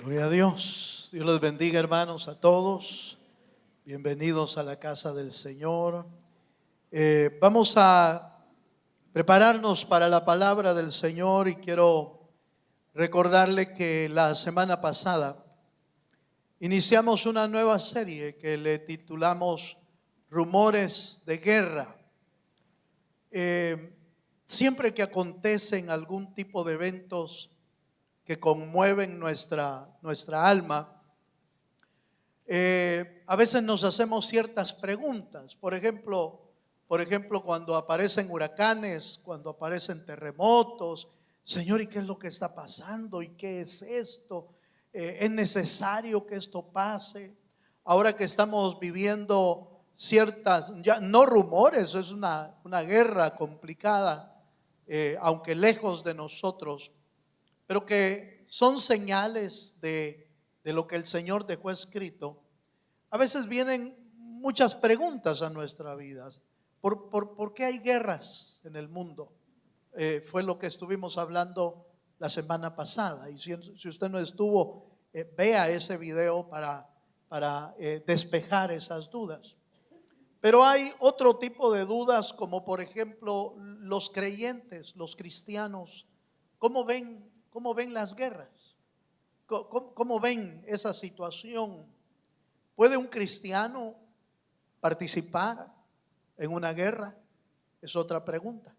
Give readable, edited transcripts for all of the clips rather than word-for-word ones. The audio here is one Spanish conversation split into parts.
Gloria a Dios. Dios les bendiga, hermanos, a todos. Bienvenidos a la casa del Señor. Vamos a prepararnos para la palabra del Señor y quiero recordarle que la semana pasada iniciamos una nueva serie que le titulamos Rumores de Guerra. Siempre que acontecen algún tipo de eventos que conmueven nuestra alma, a veces nos hacemos ciertas preguntas. Por ejemplo, cuando aparecen huracanes, cuando aparecen terremotos, Señor, ¿y qué es lo que está pasando? ¿Y qué es esto? ¿Es necesario que esto pase? Ahora que estamos viviendo ciertas, ya no rumores, es una guerra complicada, aunque lejos de nosotros, pero que son señales de lo que el Señor dejó escrito. A veces vienen muchas preguntas a nuestra vida. ¿Por qué hay guerras en el mundo? Fue lo que estuvimos hablando la semana pasada. Y si usted no estuvo, vea ese video para despejar esas dudas. Pero hay otro tipo de dudas, como por ejemplo los creyentes, los cristianos, ¿cómo ven las guerras? ¿Cómo ven esa situación? ¿Puede un cristiano participar en una guerra? Es otra pregunta.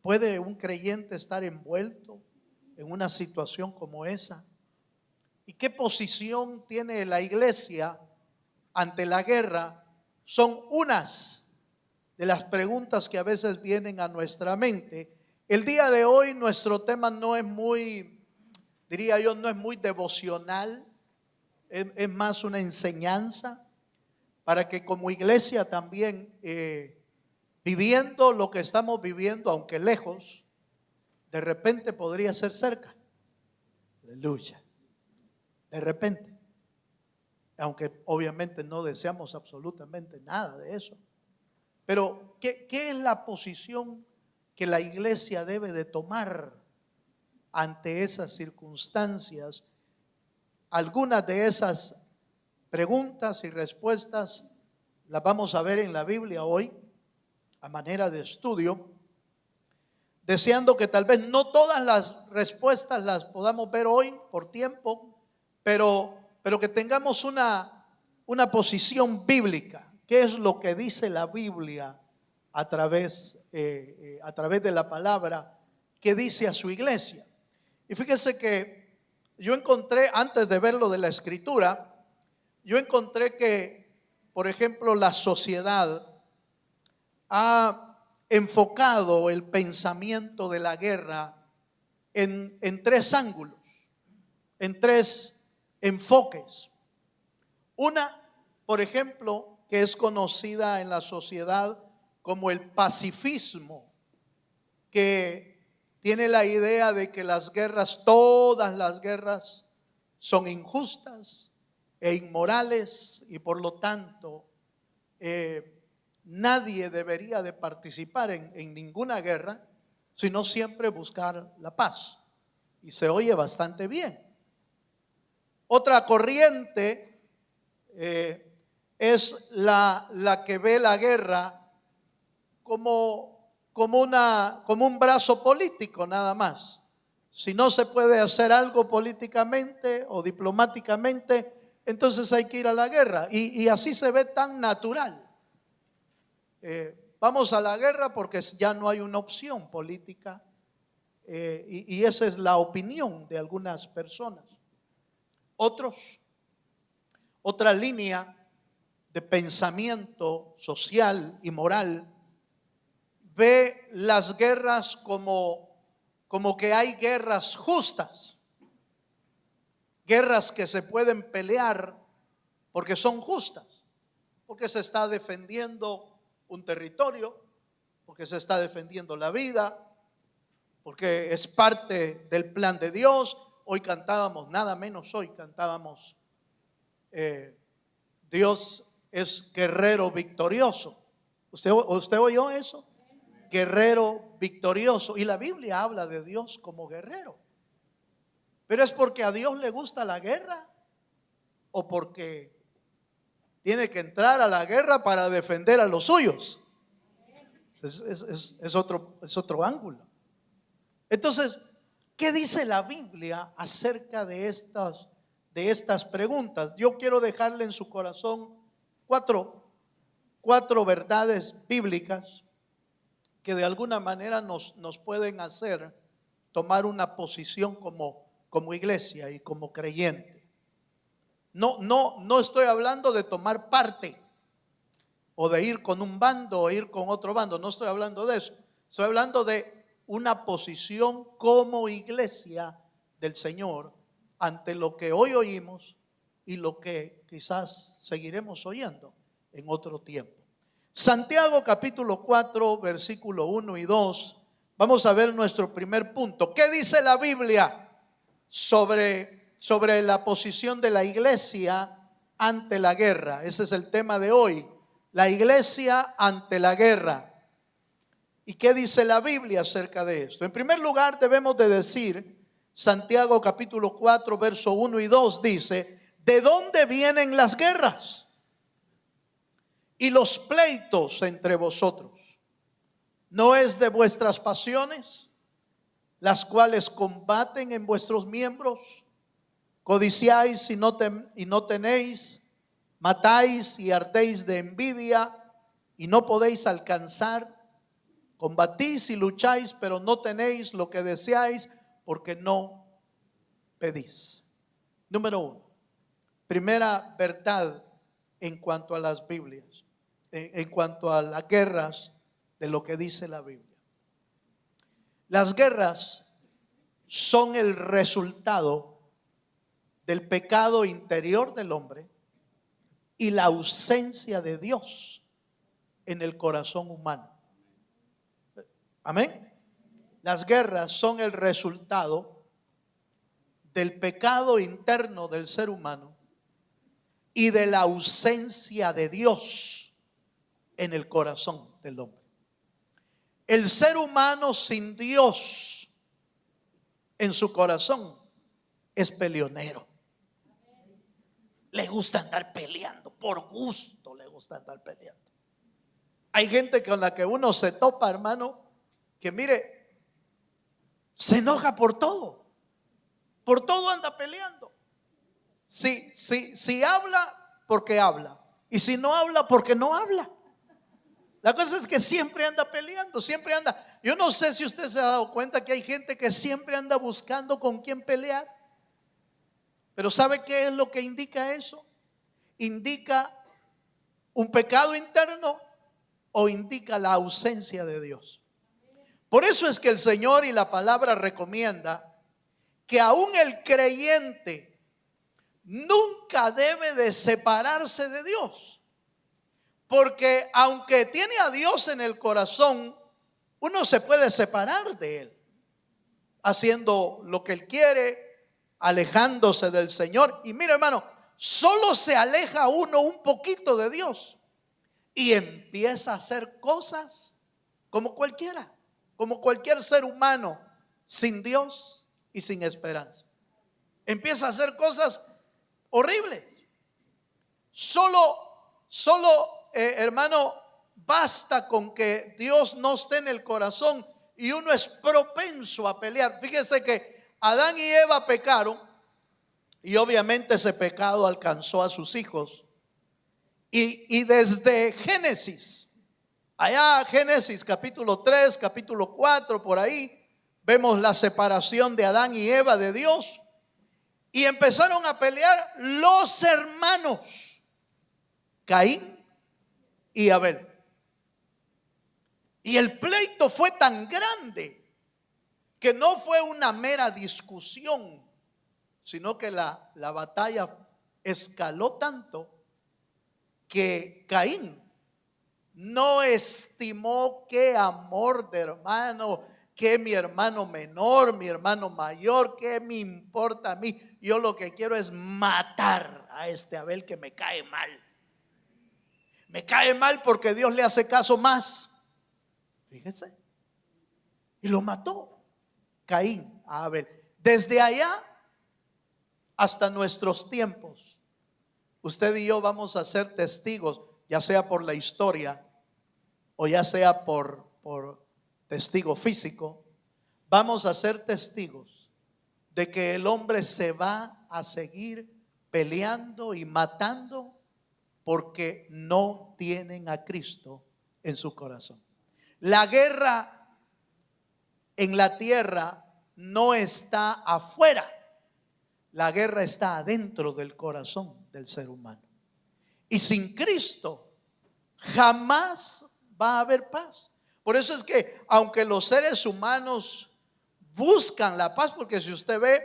¿Puede un creyente estar envuelto en una situación como esa? ¿Y qué posición tiene la iglesia ante la guerra? Son unas de las preguntas que a veces vienen a nuestra mente. El día de hoy nuestro tema no es muy, diría yo, no es muy devocional, es más una enseñanza para que como iglesia también, viviendo lo que estamos viviendo, aunque lejos, de repente podría ser cerca. Aleluya. De repente. Aunque obviamente no deseamos absolutamente nada de eso. Pero, ¿qué es la posición que la iglesia debe de tomar ante esas circunstancias? Algunas de esas preguntas y respuestas las vamos a ver en la Biblia hoy, a manera de estudio, deseando que tal vez no todas las respuestas las podamos ver hoy por tiempo, pero que tengamos una posición bíblica. ¿Qué es lo que dice la Biblia a través de la palabra que dice a su iglesia? Y fíjese que yo encontré, antes de ver lo de la escritura, yo encontré que, por ejemplo, la sociedad ha enfocado el pensamiento de la guerra en tres ángulos, en tres enfoques. Una, por ejemplo, que es conocida en la sociedad como el pacifismo, que tiene la idea de que las guerras, todas las guerras, son injustas e inmorales y por lo tanto nadie debería de participar en ninguna guerra, sino siempre buscar la paz. Y se oye bastante bien. Otra corriente es la que ve la guerra como un brazo político nada más. Si no se puede hacer algo políticamente o diplomáticamente, entonces hay que ir a la guerra. Y así se ve tan natural. Vamos a la guerra porque ya no hay una opción política, y esa es la opinión de algunas personas. Otra línea de pensamiento social y moral ve las guerras como que hay guerras justas, guerras que se pueden pelear porque son justas, porque se está defendiendo un territorio, porque se está defendiendo la vida, porque es parte del plan de Dios. Hoy cantábamos, nada menos hoy cantábamos, Dios es guerrero victorioso. ¿Usted oyó eso? Guerrero victorioso. Y la Biblia habla de Dios como guerrero. Pero es porque a Dios le gusta la guerra o porque tiene que entrar a la guerra para defender a los suyos. Es otro ángulo. Entonces, ¿qué dice la Biblia acerca de estas preguntas? Yo quiero dejarle en su corazón cuatro verdades bíblicas que de alguna manera nos pueden hacer tomar una posición como iglesia y como creyente. No estoy hablando de tomar parte o de ir con un bando o ir con otro bando, no estoy hablando de eso. Estoy hablando de una posición como iglesia del Señor ante lo que hoy oímos y lo que quizás seguiremos oyendo en otro tiempo. Santiago capítulo 4, versículo 1 y 2. Vamos a ver nuestro primer punto. ¿Qué dice la Biblia sobre la posición de la iglesia ante la guerra? Ese es el tema de hoy. La iglesia ante la guerra. ¿Y qué dice la Biblia acerca de esto? En primer lugar, debemos de decir, Santiago capítulo 4, verso 1 y 2 dice: ¿de dónde vienen las guerras y los pleitos entre vosotros? ¿No es de vuestras pasiones, las cuales combaten en vuestros miembros? Codiciáis y no tenéis, matáis y ardéis de envidia y no podéis alcanzar. Combatís y lucháis, pero no tenéis lo que deseáis porque no pedís. Número 1, primera verdad en cuanto a las Biblias, en cuanto a las guerras, de lo que dice la Biblia. Las guerras son el resultado del pecado interior del hombre y la ausencia de Dios en el corazón humano. Amén. Las guerras son el resultado del pecado interno del ser humano y de la ausencia de Dios en el corazón del hombre. El ser humano sin Dios en su corazón es peleonero. Le gusta andar peleando, por gusto le gusta andar peleando. Hay gente con la que uno se topa, hermano, que mire, se enoja por todo anda peleando. Si habla, porque habla, y si no habla, porque no habla. La cosa es que siempre anda peleando, siempre anda. Yo no sé si usted se ha dado cuenta que hay gente que siempre anda buscando con quién pelear. Pero ¿sabe qué es lo que indica eso? ¿Indica un pecado interno o indica la ausencia de Dios? Por eso es que el Señor y la palabra recomienda que aún el creyente nunca debe de separarse de Dios. Porque aunque tiene a Dios en el corazón, uno se puede separar de Él, haciendo lo que Él quiere, alejándose del Señor. Y mira, hermano, solo se aleja uno un poquito de Dios y empieza a hacer cosas como cualquiera, como cualquier ser humano sin Dios y sin esperanza. Empieza a hacer cosas horribles. Hermano, basta con que Dios no esté en el corazón y uno es propenso a pelear. Fíjense que Adán y Eva pecaron y obviamente ese pecado alcanzó a sus hijos. Y desde Génesis, allá Génesis capítulo 3, capítulo 4, por ahí, vemos la separación de Adán y Eva de Dios. Y empezaron a pelear los hermanos Caín y Abel. Y el pleito fue tan grande que no fue una mera discusión, sino que la batalla escaló tanto que Caín no estimó qué amor de hermano, que mi hermano menor, mi hermano mayor, qué me importa a mí. Yo lo que quiero es matar a este Abel que me cae mal. Me cae mal porque Dios le hace caso más. Fíjese. Y lo mató Caín a Abel. Desde allá hasta nuestros tiempos, usted y yo vamos a ser testigos, ya sea por la historia o ya sea por testigo físico, vamos a ser testigos de que el hombre se va a seguir peleando y matando porque no tienen a Cristo en su corazón. La guerra en la tierra no está afuera, la guerra está adentro del corazón del ser humano. Y sin Cristo jamás va a haber paz. Por eso es que aunque los seres humanos buscan la paz, porque si usted ve,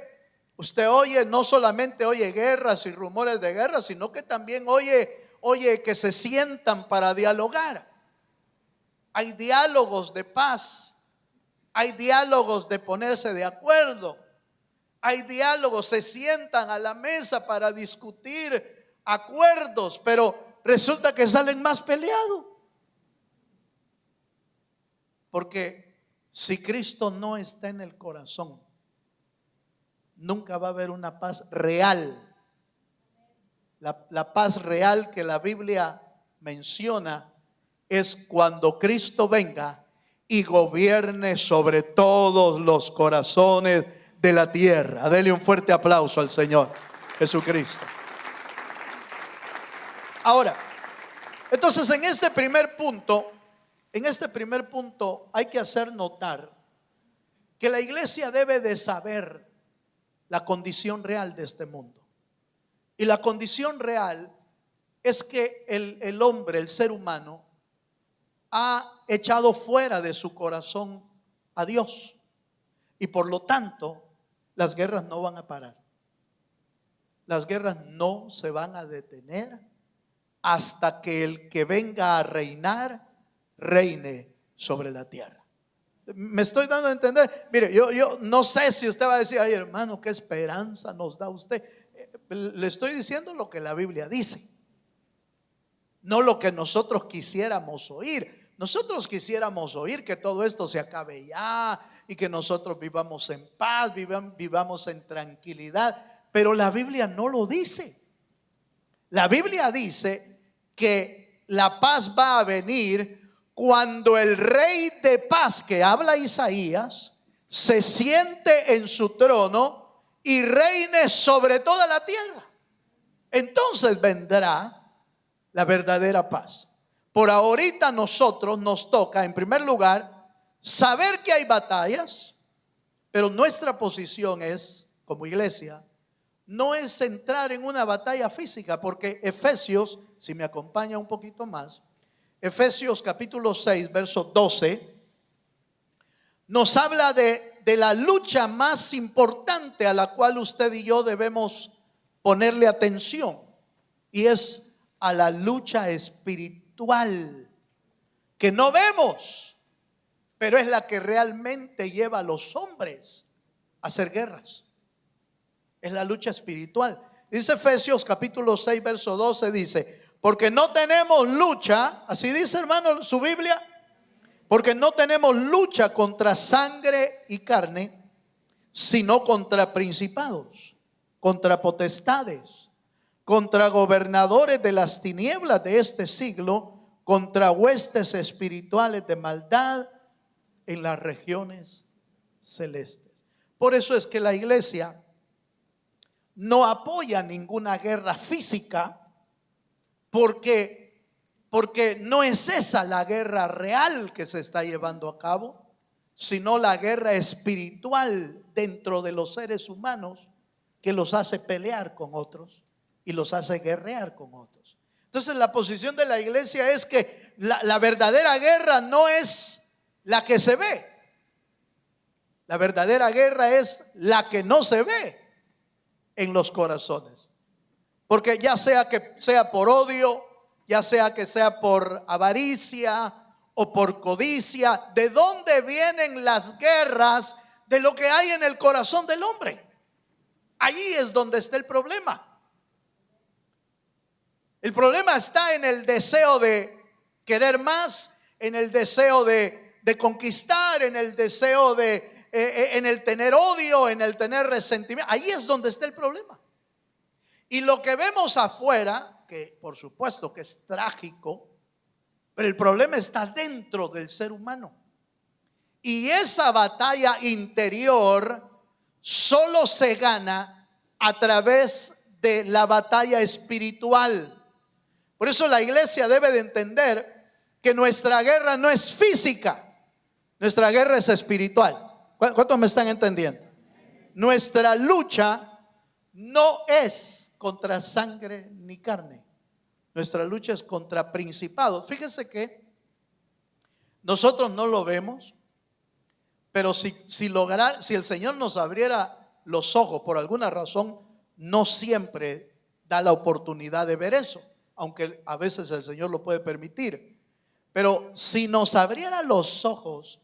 usted oye, no solamente oye guerras y rumores de guerra, sino que también oye que se sientan para dialogar. Hay diálogos de paz, hay diálogos de ponerse de acuerdo, hay diálogos, se sientan a la mesa para discutir acuerdos, pero resulta que salen más peleados. Porque si Cristo no está en el corazón, nunca va a haber una paz real. La paz real que la Biblia menciona es cuando Cristo venga y gobierne sobre todos los corazones de la tierra. Dele un fuerte aplauso al Señor Jesucristo. Ahora, entonces en este primer punto hay que hacer notar que la iglesia debe de saber la condición real de este mundo. Y la condición real es que el hombre, el ser humano, ha echado fuera de su corazón a Dios. Y por lo tanto, las guerras no van a parar. Las guerras no se van a detener hasta que el que venga a reinar, reine sobre la tierra. Me estoy dando a entender. Mire, yo no sé si usted va a decir, ay hermano, qué esperanza nos da usted. Le estoy diciendo lo que la Biblia dice, no lo que nosotros quisiéramos oír. Nosotros quisiéramos oír que todo esto se acabe ya y que nosotros vivamos en paz, vivamos en tranquilidad, pero la Biblia no lo dice. La Biblia dice que la paz va a venir cuando el Rey de paz, que habla Isaías, se siente en su trono y reine sobre toda la tierra. Entonces vendrá la verdadera paz. Por ahorita nosotros nos toca, en primer lugar, saber que hay batallas, pero nuestra posición es, como iglesia, no es entrar en una batalla física, porque Efesios, si me acompaña un poquito más, Efesios capítulo 6, verso 12, nos habla de la lucha más importante a la cual usted y yo debemos ponerle atención, y es a la lucha espiritual que no vemos, pero es la que realmente lleva a los hombres a hacer guerras. Es la lucha espiritual. Dice Efesios capítulo 6, verso 12, dice: porque no tenemos lucha, así dice hermano su Biblia, porque no tenemos lucha contra sangre y carne, sino contra principados, contra potestades, contra gobernadores de las tinieblas de este siglo, contra huestes espirituales de maldad en las regiones celestes. Por eso es que la iglesia no apoya ninguna guerra física, porque no es esa la guerra real que se está llevando a cabo, sino la guerra espiritual dentro de los seres humanos, que los hace pelear con otros y los hace guerrear con otros. Entonces la posición de la iglesia es que la verdadera guerra no es la que se ve. La verdadera guerra es la que no se ve en los corazones. Porque ya sea que sea por odio, ya sea que sea por avaricia o por codicia, ¿de dónde vienen las guerras? De lo que hay en el corazón del hombre. Allí es donde está el problema. El problema está en el deseo de querer más, en el deseo de conquistar, en el deseo en el tener odio, en el tener resentimiento. Allí es donde está el problema. Y lo que vemos afuera, que por supuesto que es trágico, pero el problema está dentro del ser humano. Y esa batalla interior solo se gana a través de la batalla espiritual. Por eso la iglesia debe de entender que nuestra guerra no es física, nuestra guerra es espiritual. ¿Cuántos me están entendiendo? Nuestra lucha no es contra sangre ni carne. Nuestra lucha es contra principados. Fíjese que nosotros no lo vemos, pero si el Señor nos abriera los ojos por alguna razón, no siempre da la oportunidad de ver eso, aunque a veces el Señor lo puede permitir. Pero si nos abriera los ojos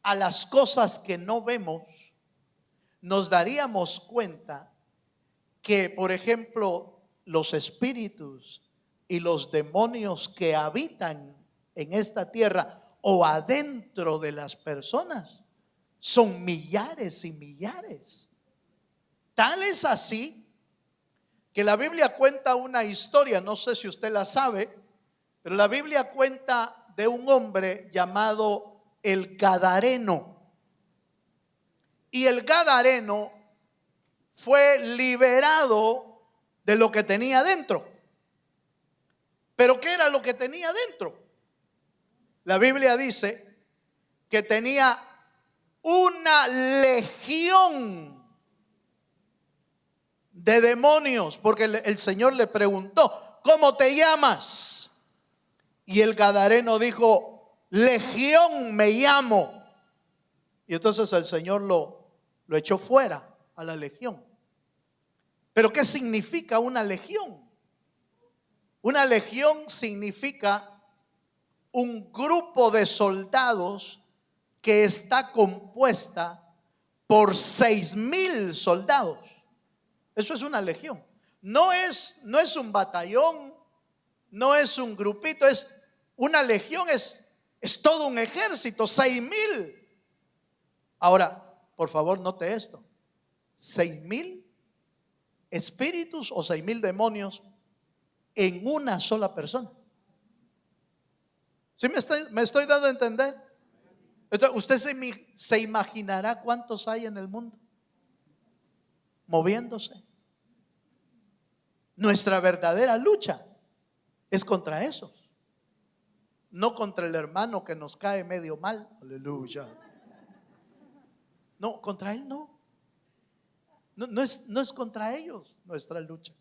a las cosas que no vemos, nos daríamos cuenta que, por ejemplo, los espíritus y los demonios que habitan en esta tierra o adentro de las personas son millares y millares. Tal es así que la Biblia cuenta una historia, no sé si usted la sabe, pero la Biblia cuenta de un hombre llamado el Gadareno. Y el Gadareno fue liberado de lo que tenía dentro. ¿Pero qué era lo que tenía dentro? La Biblia dice que tenía una legión de demonios, porque el Señor le preguntó: ¿cómo te llamas? Y el Gadareno dijo: Legión me llamo. Y entonces el Señor lo echó fuera a la legión. ¿Pero qué significa una legión? Una legión significa un grupo de soldados que está compuesta por 6,000 soldados. Eso es una legión. No es un batallón, no es un grupito, es una legión, es todo un ejército, 6,000. Ahora, por favor, note esto: 6,000 espíritus o 6,000 demonios en una sola persona. ¿Sí me estoy dando a entender? Entonces, usted se imaginará cuántos hay en el mundo moviéndose. Nuestra verdadera lucha es contra esos, no contra el hermano que nos cae medio mal. Aleluya. No, contra él no. No es contra ellos nuestra lucha.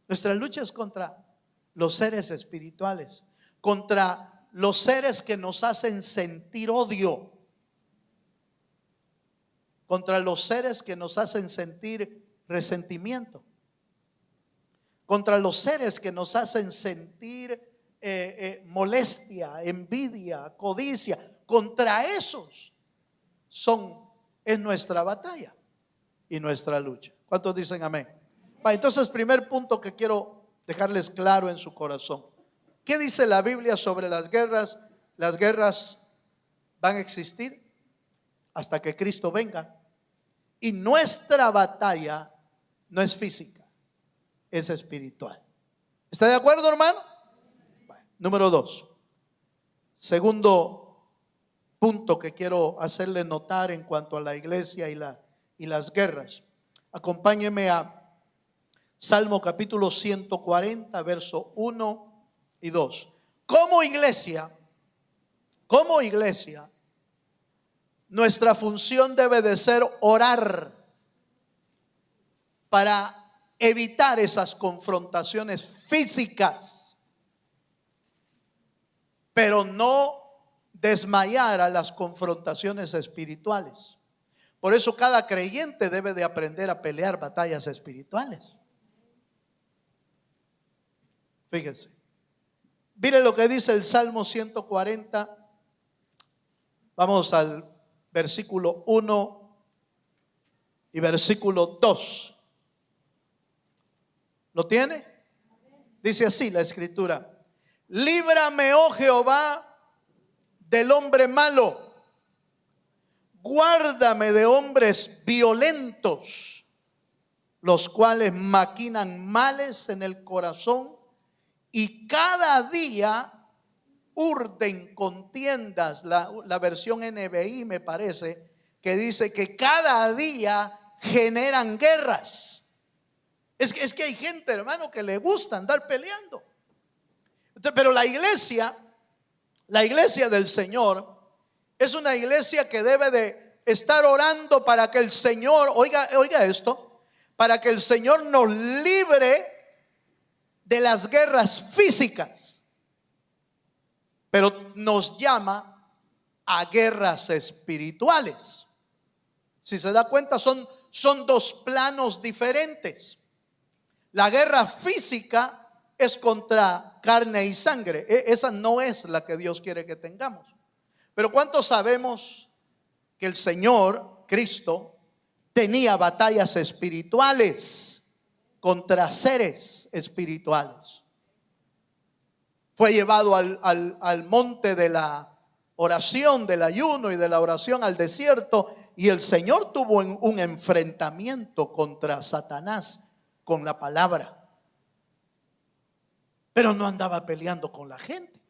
Nuestra lucha es contra los seres espirituales, contra los seres que nos hacen sentir odio, contra los seres que nos hacen sentir resentimiento, contra los seres que nos hacen sentir molestia, envidia, codicia. Contra esos es nuestra batalla y nuestra lucha. ¿Cuántos dicen amén? Entonces, primer punto que quiero dejarles claro en su corazón: ¿qué dice la Biblia sobre las guerras? Las guerras van a existir hasta que Cristo venga, y nuestra batalla no es física, es espiritual. ¿Está de acuerdo, hermano? Número 2, segundo punto que quiero hacerle notar en cuanto a la iglesia y las guerras. Acompáñeme a Salmo capítulo 140, verso 1 y 2. Como iglesia, nuestra función debe de ser orar para evitar esas confrontaciones físicas, pero no desmayar a las confrontaciones espirituales. Por eso cada creyente debe de aprender a pelear batallas espirituales. Fíjense, mire lo que dice el Salmo 140. Vamos al versículo 1 y versículo 2. ¿Lo tiene? Dice así la escritura: líbrame, oh Jehová, del hombre malo, guárdame de hombres violentos, los cuales maquinan males en el corazón y cada día urden contiendas. La versión NBI me parece que dice que cada día generan guerras. Es que hay gente, hermano, que le gusta andar peleando. Pero la iglesia del Señor es una iglesia que debe de estar orando para que el Señor, oiga esto, para que el Señor nos libre de las guerras físicas, pero nos llama a guerras espirituales. Si se da cuenta, son dos planos diferentes. La guerra física es contra carne y sangre. Esa no es la que Dios quiere que tengamos. Pero ¿cuántos sabemos que el Señor Cristo tenía batallas espirituales contra seres espirituales? Fue llevado al monte de la oración, del ayuno y de la oración, al desierto, y el Señor tuvo un enfrentamiento contra Satanás con la palabra. Pero no andaba peleando con la gente.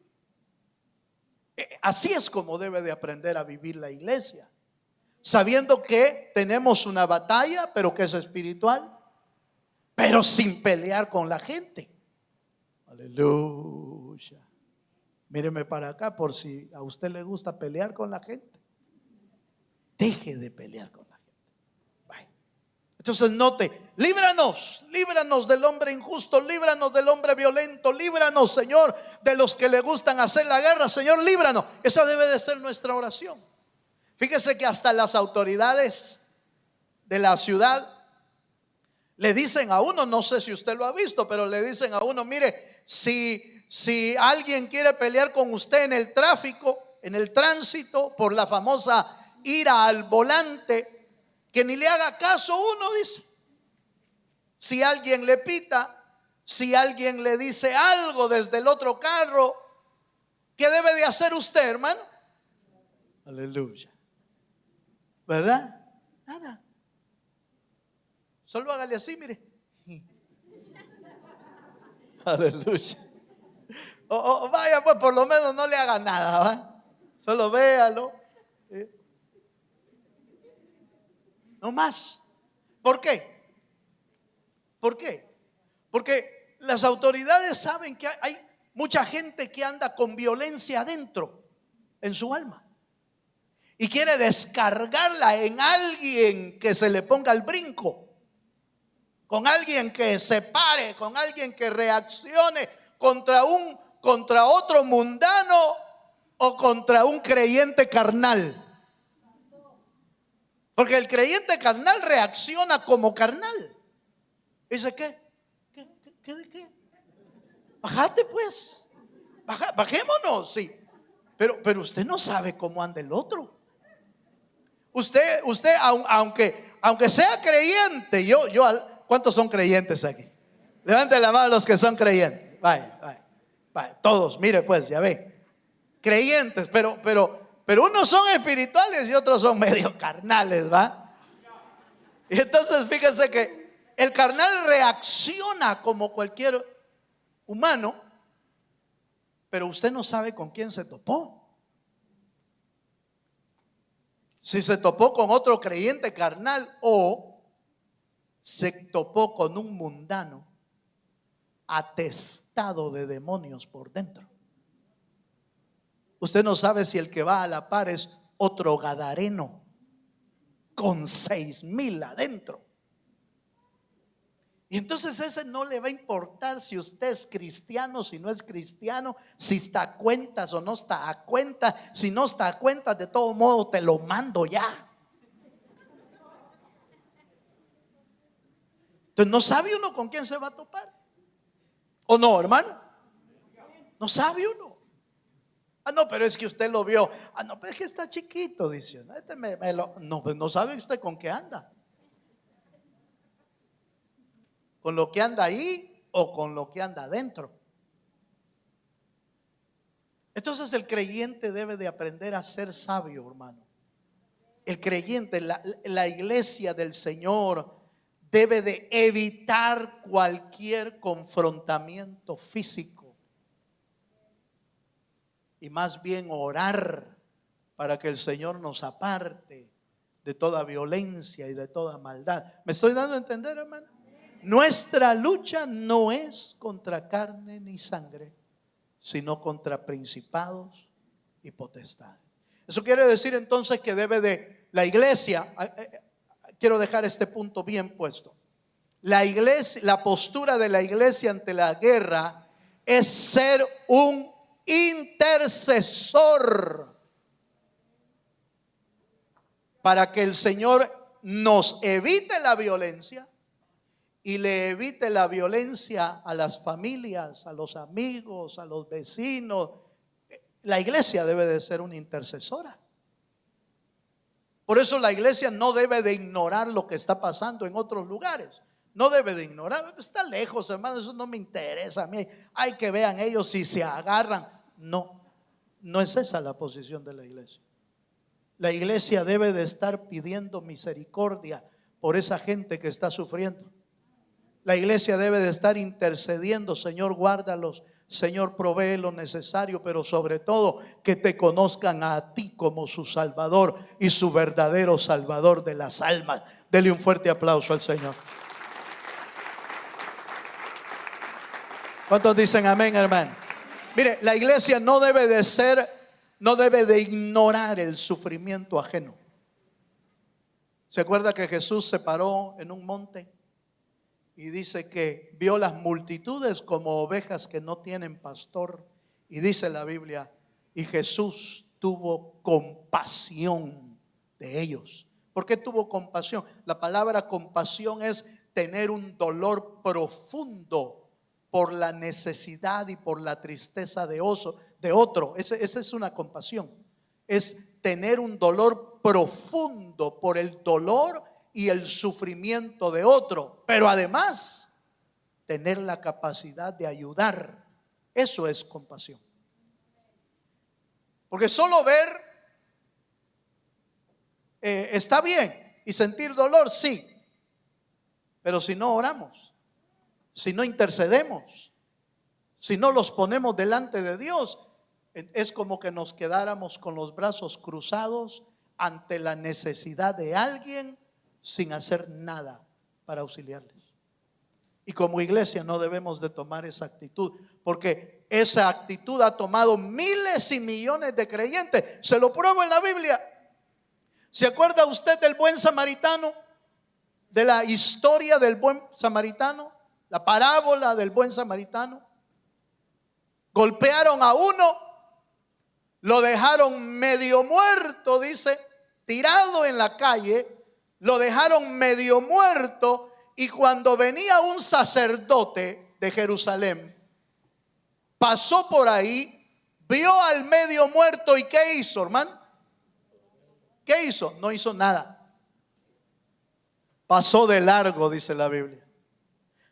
Así es como debe de aprender a vivir la iglesia, sabiendo que tenemos una batalla, pero que es espiritual, pero sin pelear con la gente. Aleluya. Míreme para acá, por si a usted le gusta pelear con la gente, deje de pelear con la gente. Bye. Entonces note, líbranos del hombre injusto, líbranos del hombre violento, líbranos, Señor, de los que le gustan hacer la guerra. Señor, líbranos. Esa debe de ser nuestra oración. Fíjese que hasta las autoridades de la ciudad le dicen a uno, no sé si usted lo ha visto, pero le dicen a uno: mire, si alguien quiere pelear con usted en el tráfico, en el tránsito, por la famosa ira al volante, que ni le haga caso uno, dice. Si alguien le pita, si alguien le dice algo desde el otro carro, ¿qué debe de hacer usted, hermano? Aleluya. ¿Verdad? Nada. Solo hágale así, mire. Aleluya. O vaya, pues por lo menos no le haga nada, ¿va? Solo véalo. No más. ¿Por qué? ¿Por qué? Porque las autoridades saben que hay mucha gente que anda con violencia adentro en su alma y quiere descargarla en alguien que se le ponga al brinco, con alguien que se pare, con alguien que reaccione contra otro mundano o contra un creyente carnal. Porque el creyente carnal reacciona como carnal. Dice: ¿qué? ¿De qué? Bájate pues. Bajémonos, sí. Pero usted no sabe cómo anda el otro. Usted aunque sea creyente, ¿cuántos son creyentes aquí? Levanten la mano los que son creyentes. Vaya, todos, mire pues, ya ve. Creyentes, pero unos son espirituales y otros son medio carnales, ¿va? Y entonces fíjese que el carnal reacciona como cualquier humano, pero usted no sabe con quién se topó. Si se topó con otro creyente carnal o se topó con un mundano atestado de demonios por dentro. Usted no sabe si el que va a la par es otro gadareno con 6,000 adentro. Y entonces ese no le va a importar si usted es cristiano, si no es cristiano, si está a cuentas o no está a cuentas. Si no está a cuentas, de todo modo te lo mando ya. Entonces no sabe uno con quién se va a topar. ¿O no, hermano? No sabe uno. No, pero es que usted lo vio. No, pero es que está chiquito, dice. No, pues no sabe usted con qué anda. ¿Con lo que anda ahí o con lo que anda adentro? Entonces el creyente debe de aprender a ser sabio, hermano. El creyente, la iglesia del Señor debe de evitar cualquier confrontamiento físico y más bien orar para que el Señor nos aparte de toda violencia y de toda maldad. ¿Me estoy dando a entender, hermano? Nuestra lucha no es contra carne ni sangre, sino contra principados y potestades. Eso quiere decir entonces que debe de la iglesia, quiero dejar este punto bien puesto. La iglesia, la postura de la iglesia ante la guerra es ser un intercesor para que el Señor nos evite la violencia y le evite la violencia a las familias, a los amigos, a los vecinos. La iglesia debe de ser una intercesora. Por eso la iglesia no debe de ignorar lo que está pasando en otros lugares. No debe de ignorar. Está lejos, hermano, eso no me interesa a mí. Hay que vean ellos si se agarran. No, no es esa la posición de la iglesia. La iglesia debe de estar pidiendo misericordia por esa gente que está sufriendo. La iglesia debe de estar intercediendo: Señor, guárdalos, Señor, provee lo necesario, pero sobre todo que te conozcan a ti como su Salvador y su verdadero Salvador de las almas. Dele un fuerte aplauso al Señor. ¿Cuántos dicen amén, hermano? Mire, la iglesia no debe de ignorar el sufrimiento ajeno. ¿Se acuerda que Jesús se paró en un monte y dice que vio las multitudes como ovejas que no tienen pastor? Y dice la Biblia, y Jesús tuvo compasión de ellos. ¿Por qué tuvo compasión? La palabra compasión es tener un dolor profundo por la necesidad y por la tristeza de otro. Esa es una compasión. Es tener un dolor profundo por el dolor y el sufrimiento de otro, pero además tener la capacidad de ayudar. Eso es compasión. Porque solo ver está bien, y sentir dolor sí, pero si no oramos, si no intercedemos, si no los ponemos delante de Dios, es como que nos quedáramos con los brazos cruzados ante la necesidad de alguien sin hacer nada para auxiliarles. Y como iglesia no debemos de tomar esa actitud, porque esa actitud ha tomado miles y millones de creyentes. Se lo pruebo en la Biblia. ¿Se acuerda usted del buen samaritano? De la historia del buen samaritano, la parábola del buen samaritano. Golpearon a uno, lo dejaron medio muerto, dice, tirado en la calle. Lo dejaron medio muerto, y cuando venía un sacerdote de Jerusalén, pasó por ahí, vio al medio muerto, y ¿qué hizo, hermano? ¿Qué hizo? No hizo nada. Pasó de largo, dice la Biblia.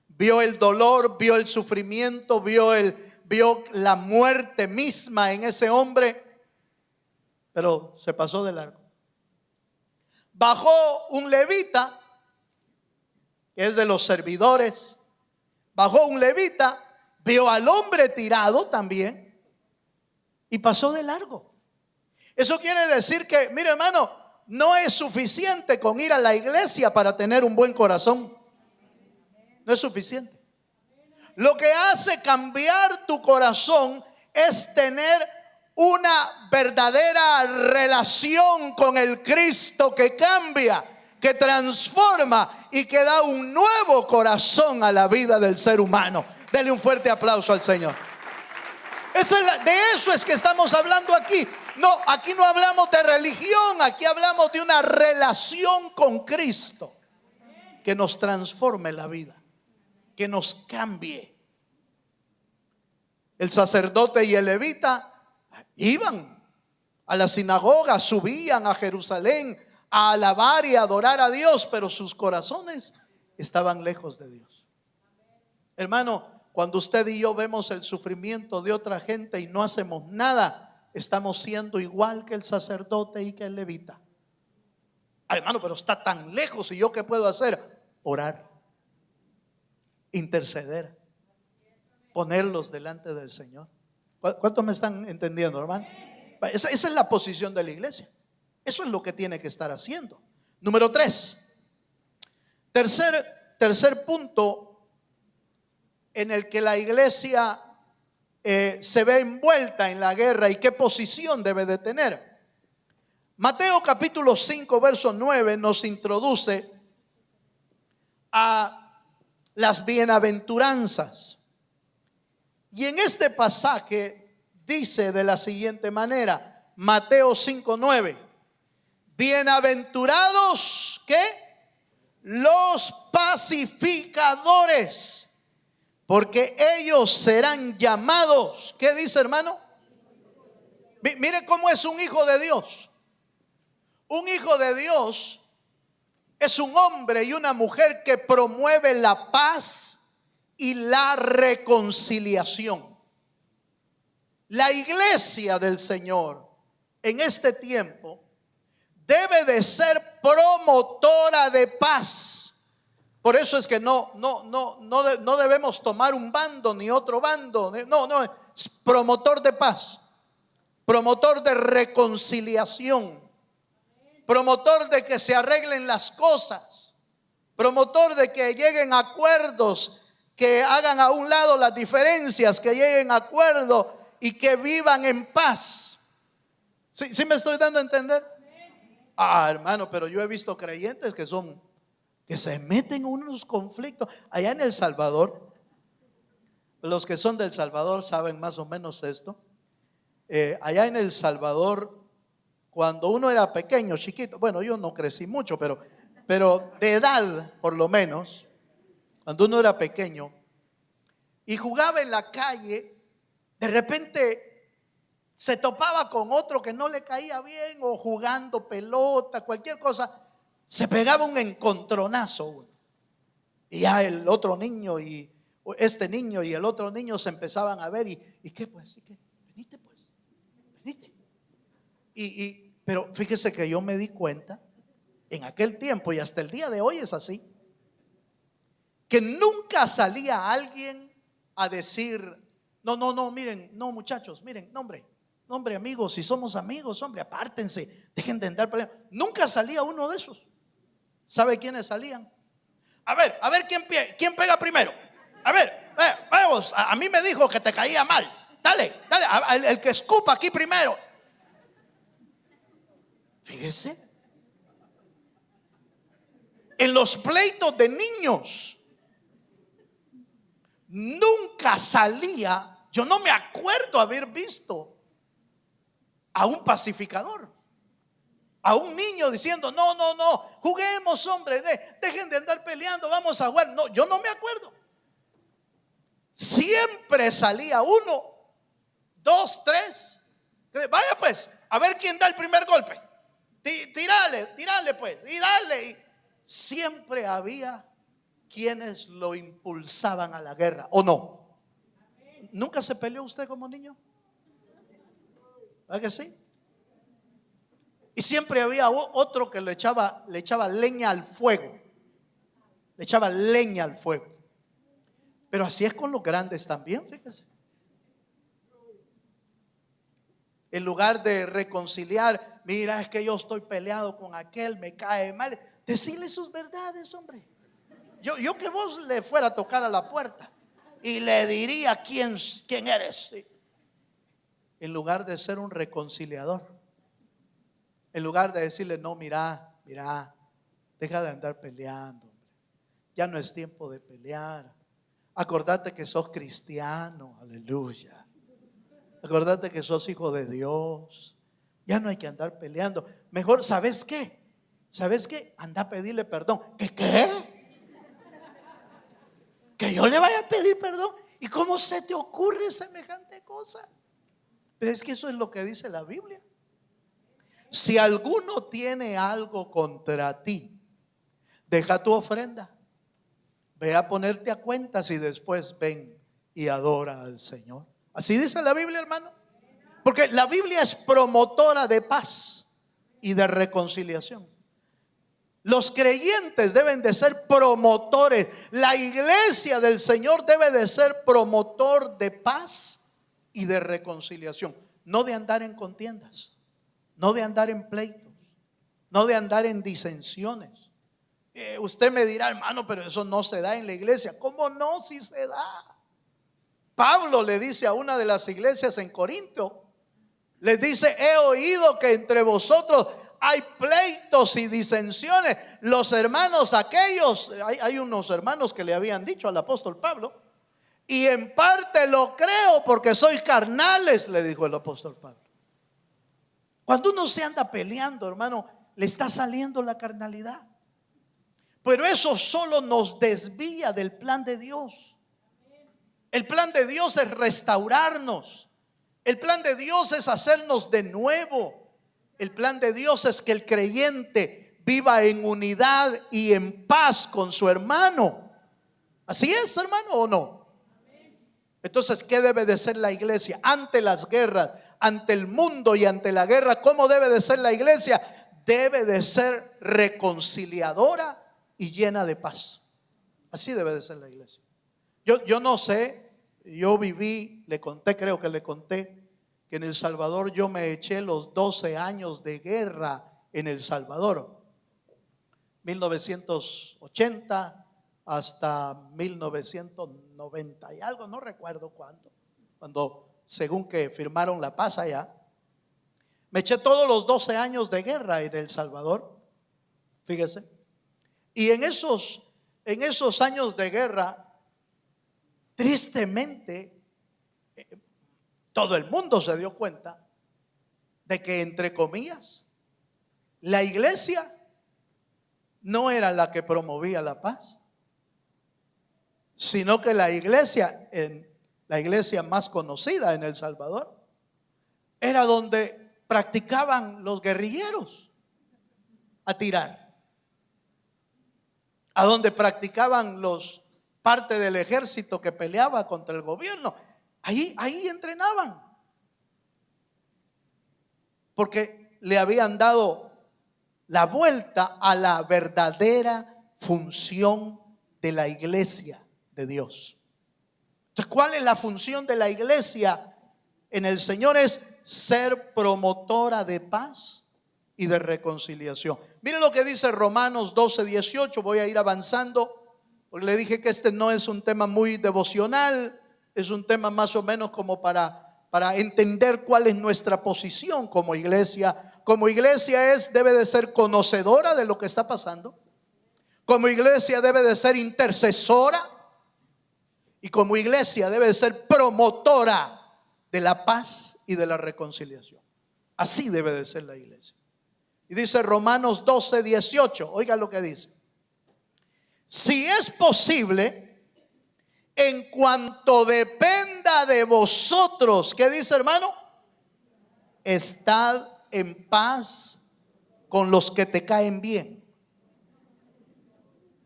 Vio el dolor, vio el sufrimiento, vio la muerte misma en ese hombre, pero se pasó de largo. Bajó un levita, que es de los servidores. Bajó un levita, vio al hombre tirado también y pasó de largo. Eso quiere decir que, mire, hermano, no es suficiente con ir a la iglesia para tener un buen corazón. No es suficiente. Lo que hace cambiar tu corazón es tener una verdadera relación con el Cristo que cambia, que transforma y que da un nuevo corazón a la vida del ser humano. Dele un fuerte aplauso al Señor. De eso es que estamos hablando aquí. No, aquí no hablamos de religión, aquí hablamos de una relación con Cristo que nos transforme la vida, que nos cambie. El sacerdote y el levita iban a la sinagoga, subían a Jerusalén a alabar y adorar a Dios, pero sus corazones estaban lejos de Dios. Hermano, cuando usted y yo vemos el sufrimiento de otra gente y no hacemos nada, estamos siendo igual que el sacerdote y que el levita. Hermano, pero está tan lejos, ¿y yo qué puedo hacer? Orar. interceder, ponerlos delante del Señor. ¿Cuántos me están entendiendo, hermano? Esa es la posición de la iglesia. Eso es lo que tiene que estar haciendo. Número 3. Tercer punto en el que la iglesia se ve envuelta en la guerra y qué posición debe de tener. Mateo capítulo 5 verso 9 nos introduce a las bienaventuranzas. Y en este pasaje dice de la siguiente manera, Mateo 5:9, bienaventurados, ¿qué? Los pacificadores, porque ellos serán llamados, ¿qué dice, hermano? Mire cómo es un hijo de Dios. Un hijo de Dios es un hombre y una mujer que promueve la paz y la reconciliación. La iglesia del Señor en este tiempo debe de ser promotora de paz. Por eso es que no debemos tomar un bando ni otro bando. No, es promotor de paz, promotor de reconciliación, promotor de que se arreglen las cosas, promotor de que lleguen a acuerdos, que hagan a un lado las diferencias, que lleguen a acuerdo y que vivan en paz. ¿Sí me estoy dando a entender? Hermano, pero yo he visto creyentes que se meten en unos conflictos. Allá en El Salvador, los que son del Salvador saben más o menos esto. Allá en El Salvador, cuando uno era pequeño, chiquito, bueno, yo no crecí mucho, pero de edad por lo menos, cuando uno era pequeño y jugaba en la calle, de repente se topaba con otro que no le caía bien, o jugando pelota, cualquier cosa, se pegaba un encontronazo. Y ya el otro niño y este niño y el otro niño se empezaban a ver y qué pues, ¿y qué? Veniste pues, veniste. Pero fíjese que yo me di cuenta en aquel tiempo y hasta el día de hoy es así, que nunca salía alguien a decir, no, miren, no muchachos, miren, no hombre amigos, si somos amigos, hombre, apártense, dejen de andar peleando. Nunca salía uno de esos. ¿Sabe quiénes salían? A ver, ¿quién pega primero? A ver, vamos, a mí me dijo que te caía mal. Dale, el que escupa aquí primero. Fíjese, en los pleitos de niños nunca salía, yo no me acuerdo haber visto a un pacificador, a un niño diciendo no, juguemos hombre, dejen de andar peleando, vamos a jugar. No, yo no me acuerdo. Siempre salía 1, 2, 3. Vaya pues, a ver quién da el primer golpe. Tírale pues, y dale. Y siempre había quienes lo impulsaban a la guerra, ¿o no? ¿Nunca se peleó usted como niño? ¿Verdad que sí? Y siempre había otro que le echaba leña al fuego. Le echaba leña al fuego. Pero así es con los grandes también, fíjese. En lugar de reconciliar, mira, es que yo estoy peleado con aquel, me cae mal. Decirle sus verdades, hombre. Yo que vos le fuera a tocar a la puerta y le diría quién eres. En lugar de ser un reconciliador, en lugar de decirle, no, mira, deja de andar peleando, hombre. Ya no es tiempo de pelear. Acordate que sos cristiano, aleluya. Acordate que sos hijo de Dios. Ya no hay que andar peleando. Mejor, ¿sabes qué? Anda a pedirle perdón. ¿Qué? ¿Que yo le vaya a pedir perdón? ¿Y cómo se te ocurre semejante cosa? Pero es que eso es lo que dice la Biblia. Si alguno tiene algo contra ti, deja tu ofrenda, ve a ponerte a cuentas y después ven y adora al Señor. Así dice la Biblia, hermano. Porque la Biblia es promotora de paz y de reconciliación. Los creyentes deben de ser promotores. La iglesia del Señor debe de ser promotor de paz y de reconciliación. No de andar en contiendas, no de andar en pleitos, no de andar en disensiones. Usted me dirá, hermano, pero eso no se da en la iglesia. ¿Cómo no? Si se da. Pablo le dice a una de las iglesias en Corinto, les dice: he oído que entre vosotros hay pleitos y disensiones. Los hermanos aquellos, hay unos hermanos que le habían dicho al apóstol Pablo, y en parte lo creo porque sois carnales, le dijo el apóstol Pablo. Cuando uno se anda peleando, hermano, le está saliendo la carnalidad. Pero eso solo nos desvía del plan de Dios. El plan de Dios es restaurarnos. El plan de Dios es hacernos de nuevo. El plan de Dios es que el creyente viva en unidad y en paz con su hermano. ¿Así es, hermano, o no? Entonces, ¿qué debe de ser la iglesia ante las guerras, ante el mundo y ante la guerra? ¿Cómo debe de ser la iglesia? Debe de ser reconciliadora y llena de paz. Así debe de ser la iglesia. Yo no sé, yo viví, creo que le conté, que en El Salvador yo me eché los 12 años de guerra en El Salvador, 1980 hasta 1990 y algo, no recuerdo cuando según que firmaron la paz allá. Me eché todos los 12 años de guerra en El Salvador, fíjese. Y en esos años de guerra, tristemente, todo el mundo se dio cuenta de que, entre comillas, la iglesia no era la que promovía la paz, sino que la iglesia más conocida en El Salvador, era donde practicaban los guerrilleros a tirar, a donde practicaban parte del ejército que peleaba contra el gobierno. Ahí entrenaban, porque le habían dado la vuelta a la verdadera función de la iglesia de Dios. Entonces, ¿cuál es la función de la iglesia en el Señor? Es ser promotora de paz y de reconciliación. Miren lo que dice Romanos 12:18. Voy a ir avanzando, porque le dije que este no es un tema muy devocional. Es un tema más o menos como para entender cuál es nuestra posición como iglesia. Como iglesia debe de ser conocedora de lo que está pasando. Como iglesia debe de ser intercesora. Y como iglesia debe de ser promotora de la paz y de la reconciliación. Así debe de ser la iglesia. Y dice Romanos 12:18. Oiga lo que dice: si es posible, en cuanto dependa de vosotros, ¿qué dice, hermano? Estad en paz con los que te caen bien.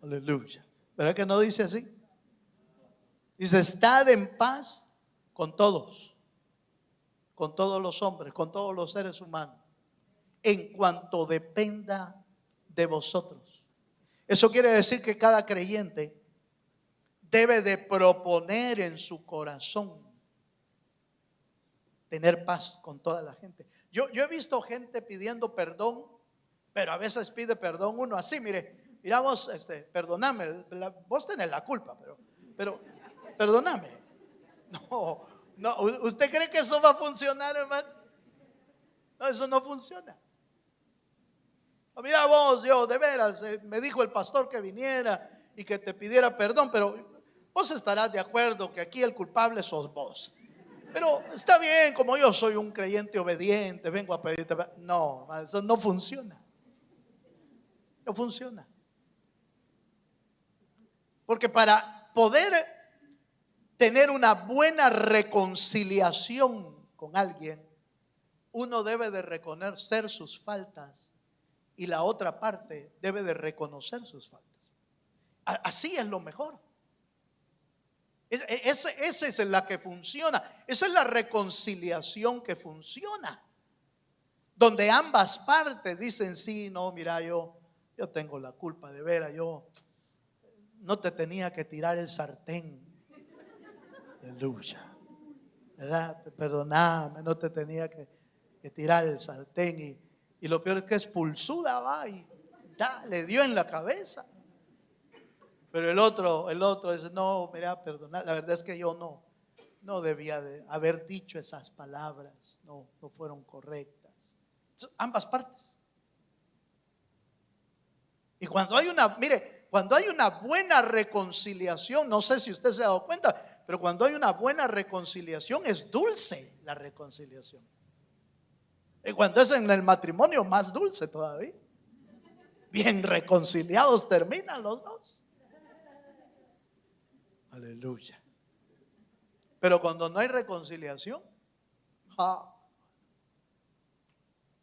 Aleluya. ¿Verdad que no dice así? Dice: estad en paz con todos los hombres, con todos los seres humanos, en cuanto dependa de vosotros. Eso quiere decir que cada creyente debe de proponer en su corazón tener paz con toda la gente. Yo he visto gente pidiendo perdón, pero a veces pide perdón uno así: mira vos, perdóname, vos tenés la culpa, pero perdóname. No, ¿usted cree que eso va a funcionar, hermano? No, eso no funciona. Mira vos, yo de veras, me dijo el pastor que viniera y que te pidiera perdón, pero vos estarás de acuerdo que aquí el culpable sos vos. Pero está bien, como yo soy un creyente obediente, vengo a pedirte. No, eso no funciona. No funciona. Porque para poder tener una buena reconciliación con alguien, uno debe de reconocer sus faltas y la otra parte debe de reconocer sus faltas. Así es lo mejor. Esa es la que funciona. Esa es la reconciliación que funciona, donde ambas partes dicen: sí, no, mira, yo yo tengo la culpa de veras, yo no te tenía que tirar el sartén. Aleluya. ¿Verdad? Perdóname, no te tenía que tirar el sartén. Y lo peor es que expulsuda va y le dio en la cabeza. Pero el otro dice, no, mira, perdona, la verdad es que yo no debía de haber dicho esas palabras, no fueron correctas. Ambas partes. Y cuando hay cuando hay una buena reconciliación, no sé si usted se ha dado cuenta, pero cuando hay una buena reconciliación es dulce la reconciliación. Y cuando es en el matrimonio, más dulce todavía. Bien reconciliados terminan los dos. Aleluya. Pero cuando no hay reconciliación,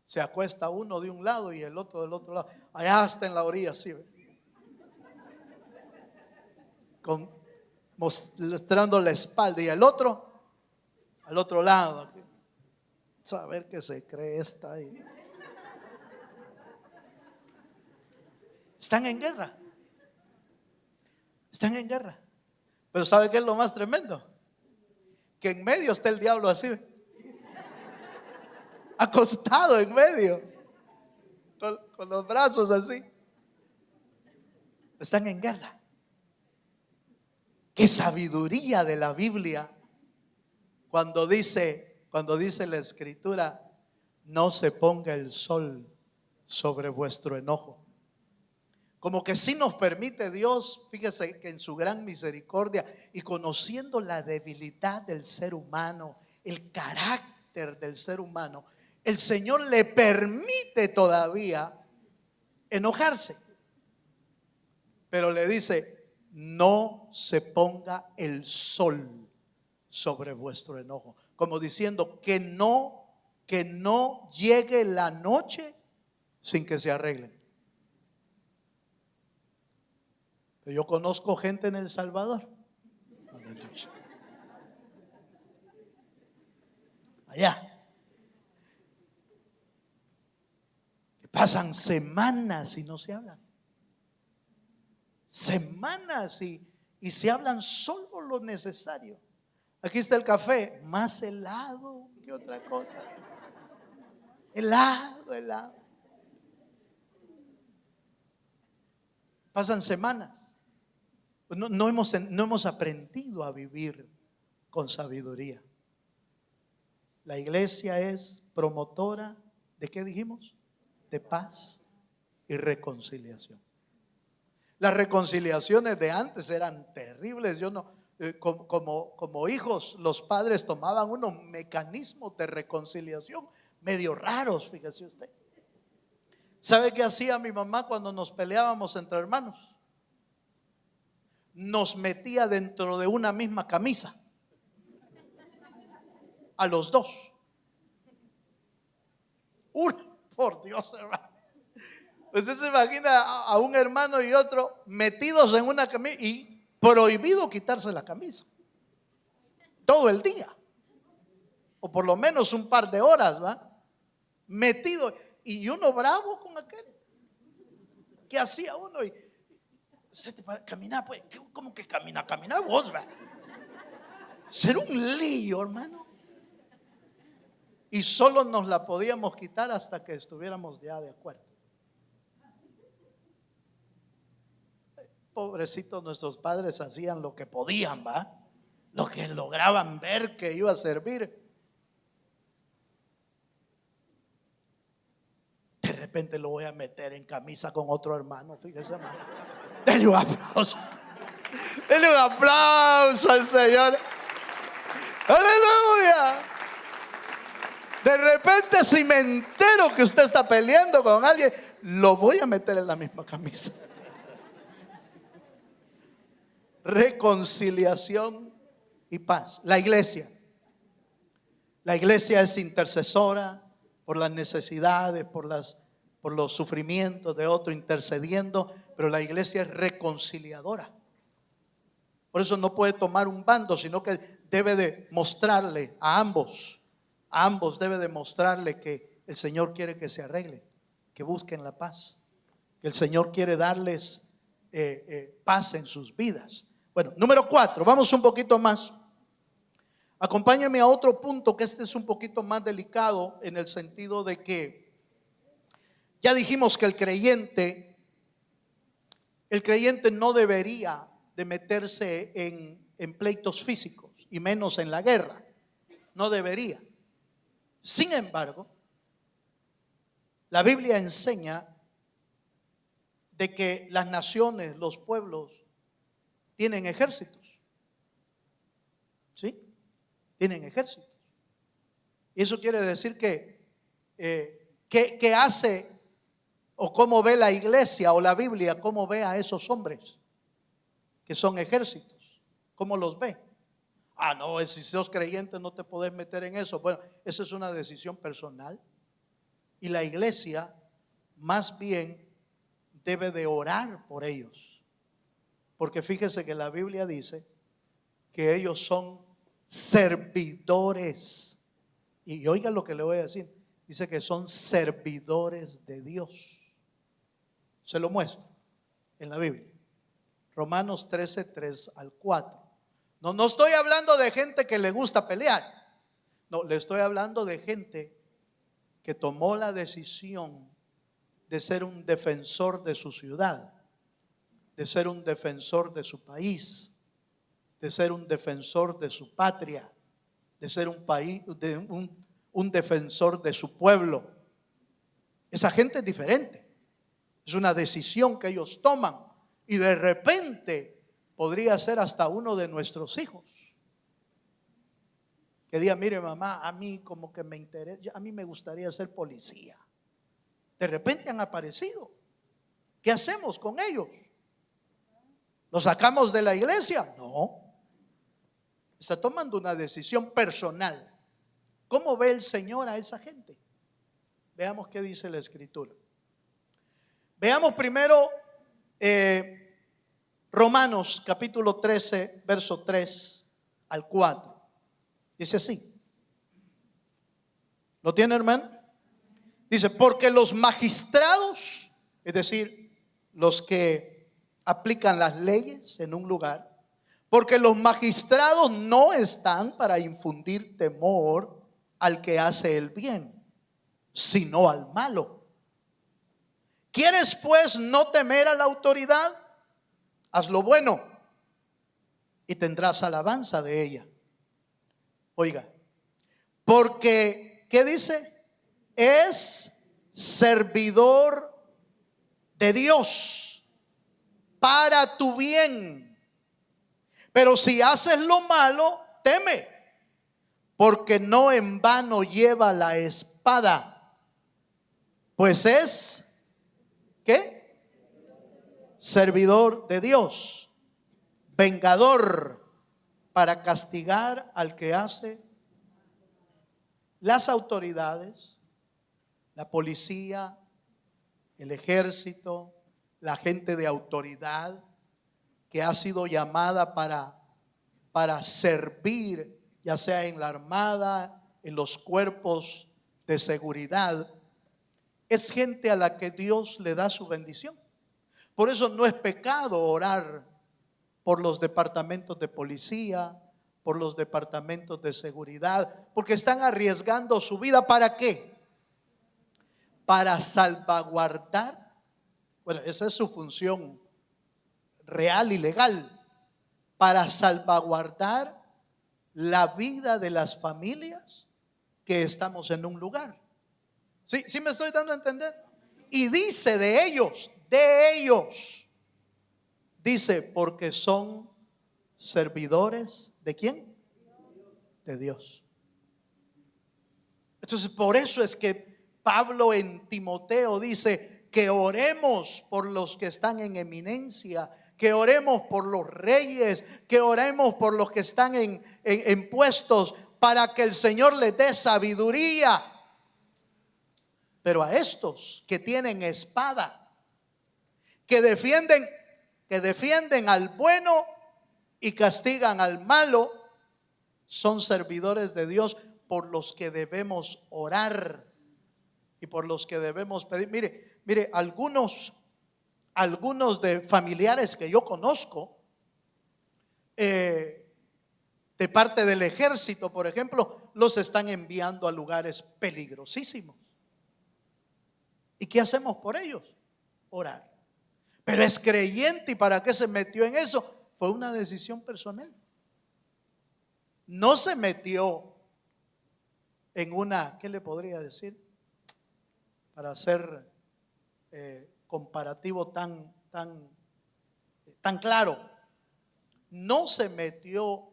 se acuesta uno de un lado y el otro del otro lado. Allá está en la orilla, así, mostrando la espalda, y el otro al otro lado. Aquí. Saber que se cree esta ahí. Están en guerra. Están en guerra. Pero ¿sabe qué es lo más tremendo? Que en medio está el diablo así, acostado en medio, con los brazos así. Están en guerra. Qué sabiduría de la Biblia cuando dice la Escritura: no se ponga el sol sobre vuestro enojo. Como que sí nos permite Dios, fíjese que en su gran misericordia y conociendo la debilidad del ser humano, el carácter del ser humano, el Señor le permite todavía enojarse. Pero le dice: no se ponga el sol sobre vuestro enojo. Como diciendo que no llegue la noche sin que se arreglen. Yo conozco gente en El Salvador, allá, que pasan semanas y no se hablan. Semanas y se hablan solo lo necesario. Aquí está el café, más helado que otra cosa. Helado. Pasan semanas. No hemos aprendido a vivir con sabiduría. La iglesia es promotora ¿de qué dijimos? De paz y reconciliación. Las reconciliaciones de antes eran terribles. Como hijos, los padres tomaban unos mecanismos de reconciliación medio raros, fíjese usted. ¿Sabe qué hacía mi mamá cuando nos peleábamos entre hermanos? Nos metía dentro de una misma camisa a los dos. Por Dios, hermano. Usted se imagina a un hermano y otro metidos en una camisa y prohibido quitarse la camisa todo el día, o por lo menos un par de horas, ¿va? Metido, y uno bravo con aquel. ¿Qué hacía uno? Y caminar, pues, ¿cómo que camina? Camina vos, va. Ser un lío, hermano. Y solo nos la podíamos quitar hasta que estuviéramos ya de acuerdo. Pobrecitos, nuestros padres hacían lo que podían, va, lo que lograban ver que iba a servir. De repente lo voy a meter en camisa con otro hermano, fíjese, hermano. Dele un aplauso. Dele un aplauso al Señor. Aleluya. De repente, si me entero que usted está peleando con alguien, lo voy a meter en la misma camisa. Reconciliación y paz. La iglesia es intercesora por las necesidades, por los sufrimientos de otro, intercediendo, pero la iglesia es reconciliadora. Por eso no puede tomar un bando, sino que debe de mostrarle a ambos debe de mostrarle que el Señor quiere que se arregle, que busquen la paz, que el Señor quiere darles paz en sus vidas. Bueno, número 4, vamos un poquito más. Acompáñame a otro punto, que este es un poquito más delicado, en el sentido de que ya dijimos que el creyente no debería de meterse en pleitos físicos, y menos en la guerra. No debería. Sin embargo, la Biblia enseña de que las naciones, los pueblos, tienen ejércitos. ¿Sí? Tienen ejércitos. Y eso quiere decir que ¿qué hace o cómo ve la iglesia o la Biblia, cómo ve a esos hombres que son ejércitos? ¿Cómo los ve? No, si sos creyente no te podés meter en eso. Bueno, esa es una decisión personal. Y la iglesia más bien debe de orar por ellos. Porque fíjese que la Biblia dice que ellos son servidores. Y oiga lo que le voy a decir. Dice que son servidores de Dios. Se lo muestro en la Biblia. Romanos 13, 3 al 4. No estoy hablando de gente que le gusta pelear. No, le estoy hablando de gente que tomó la decisión de ser un defensor de su ciudad, de ser un defensor de su país, de ser un defensor de su patria, de ser un defensor de su pueblo. Esa gente es diferente. Es una decisión que ellos toman y de repente podría ser hasta uno de nuestros hijos que diga: mire mamá, a mí como que me interesa, a mí me gustaría ser policía. De repente han aparecido. ¿Qué hacemos con ellos? ¿Los sacamos de la iglesia? No. Está tomando una decisión personal. ¿Cómo ve el Señor a esa gente? Veamos qué dice la Escritura. Veamos primero Romanos capítulo 13, verso 3 al 4. Dice así. ¿Lo tiene, hermano? Dice: porque los magistrados, es decir, los que aplican las leyes en un lugar, porque los magistrados no están para infundir temor al que hace el bien, sino al malo. ¿Quieres pues no temer a la autoridad? Haz lo bueno y tendrás alabanza de ella. Oiga, porque, ¿qué dice? Es servidor de Dios para tu bien. Pero si haces lo malo, teme, porque no en vano lleva la espada, pues es, ¿qué? Servidor de Dios, vengador para castigar al que hace. Las autoridades, la policía, el ejército, la gente de autoridad que ha sido llamada para servir, ya sea en la armada, en los cuerpos de seguridad, es gente a la que Dios le da su bendición. Por eso no es pecado orar por los departamentos de policía, por los departamentos de seguridad, porque están arriesgando su vida. ¿Para qué? Para salvaguardar, bueno, esa es su función real y legal, para salvaguardar la vida de las familias que estamos en un lugar. ¿Sí me estoy dando a entender? Y dice de ellos, dice, porque son servidores ¿de quién? De Dios. Entonces, por eso es que Pablo en Timoteo dice que oremos por los que están en eminencia, que oremos por los reyes, que oremos por los que están en puestos, para que el Señor les dé sabiduría. Pero a estos que tienen espada, que defienden al bueno y castigan al malo, son servidores de Dios por los que debemos orar y por los que debemos pedir. Mire, algunos algunos de familiares que yo conozco, de parte del ejército, por ejemplo, los están enviando a lugares peligrosísimos. ¿Y qué hacemos por ellos? Orar. Pero es creyente, ¿y para qué se metió en eso? Fue una decisión personal. No se metió en una, ¿qué le podría decir? Para hacer comparativo tan claro. No se metió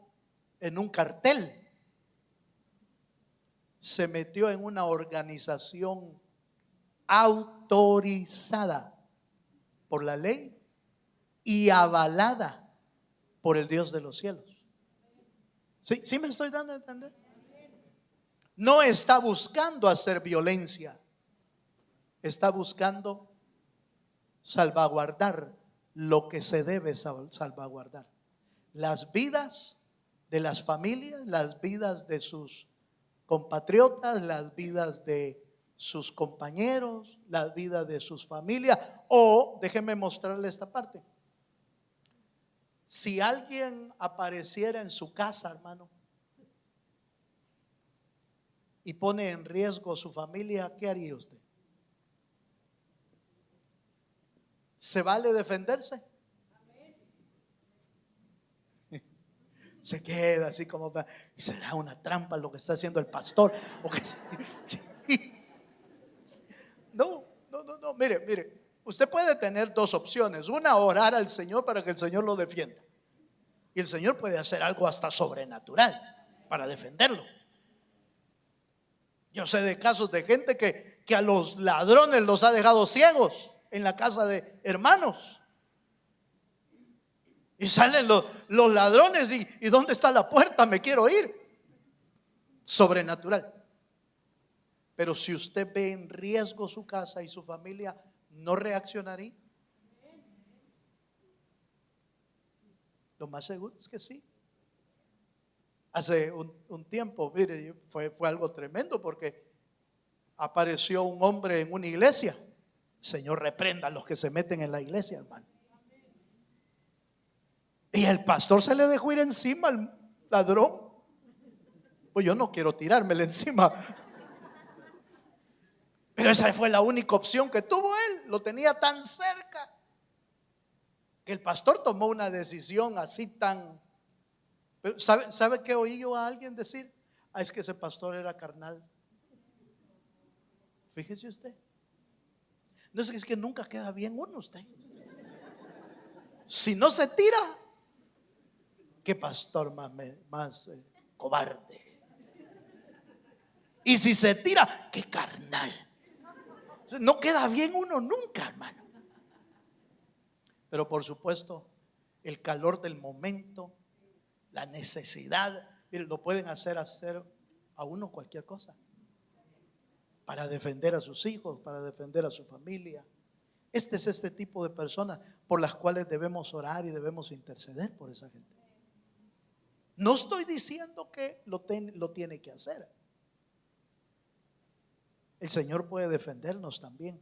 en un cartel. Se metió en una organización autorizada por la ley y avalada por el Dios de los cielos. ¿Sí me estoy dando a entender? No está buscando hacer violencia, está buscando salvaguardar lo que se debe salvaguardar: las vidas de las familias, las vidas de sus compatriotas, las vidas de sus compañeros, las vidas de sus familias. O déjenme mostrarle esta parte. Si alguien apareciera en su casa, hermano, y pone en riesgo su familia, ¿qué haría usted? ¿Se vale defenderse? Se queda así como, ¿será una trampa lo que está haciendo el pastor? No, mire, usted puede tener dos opciones. Una, orar al Señor para que el Señor lo defienda. Y el Señor puede hacer algo hasta sobrenatural para defenderlo. Yo sé de casos de gente que a los ladrones los ha dejado ciegos en la casa de hermanos. Y salen los ladrones y ¿dónde está la puerta? Me quiero ir. Sobrenatural. Pero si usted ve en riesgo su casa y su familia, ¿no reaccionaría? Lo más seguro es que sí. Hace un tiempo, mire, fue algo tremendo porque apareció un hombre en una iglesia. Señor, reprenda a los que se meten en la iglesia, hermano. Y el pastor se le dejó ir encima al ladrón. Pues yo no quiero tirármele encima. Pero esa fue la única opción que tuvo él. Lo tenía tan cerca que el pastor tomó una decisión así tan... Pero ¿sabe qué oí yo a alguien decir? Es que ese pastor era carnal. Fíjese usted. No es que nunca queda bien uno usted. Si no se tira, qué pastor más cobarde. Y si se tira, qué carnal. No queda bien uno nunca, hermano. Pero por supuesto, el calor del momento, la necesidad, lo pueden hacer a uno cualquier cosa para defender a sus hijos, para defender a su familia. Este es este tipo de personas por las cuales debemos orar y debemos interceder por esa gente. No estoy diciendo que lo tiene que hacer. El Señor puede defendernos también.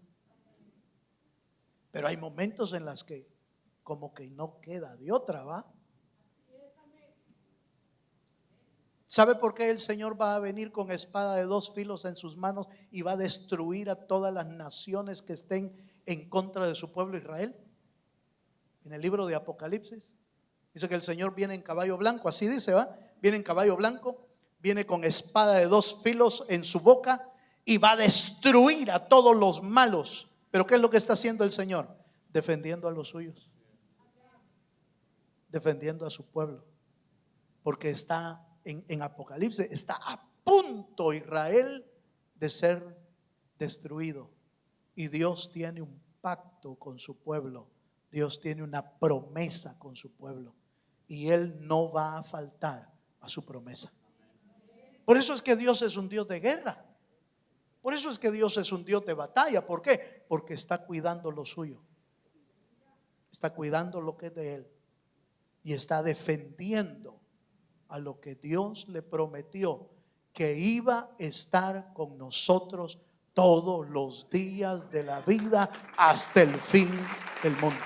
Pero hay momentos en los que como que no queda de otra, ¿va? ¿Sabe por qué el Señor va a venir con espada de dos filos en sus manos y va a destruir a todas las naciones que estén en contra de su pueblo Israel? En el libro de Apocalipsis dice que el Señor viene en caballo blanco, así dice, ¿va? Viene en caballo blanco, viene con espada de dos filos en su boca y va a destruir a todos los malos. Pero ¿qué es lo que está haciendo el Señor? Defendiendo a los suyos, defendiendo a su pueblo, porque está en Apocalipsis, está a punto Israel de ser destruido. Y Dios tiene un pacto con su pueblo. Dios tiene una promesa con su pueblo. Y Él no va a faltar a su promesa. Por eso es que Dios es un Dios de guerra. Por eso es que Dios es un Dios de batalla. ¿Por qué? Porque está cuidando lo suyo. Está cuidando lo que es de Él. Y está defendiendo a lo que Dios le prometió, que iba a estar con nosotros todos los días de la vida hasta el fin del mundo.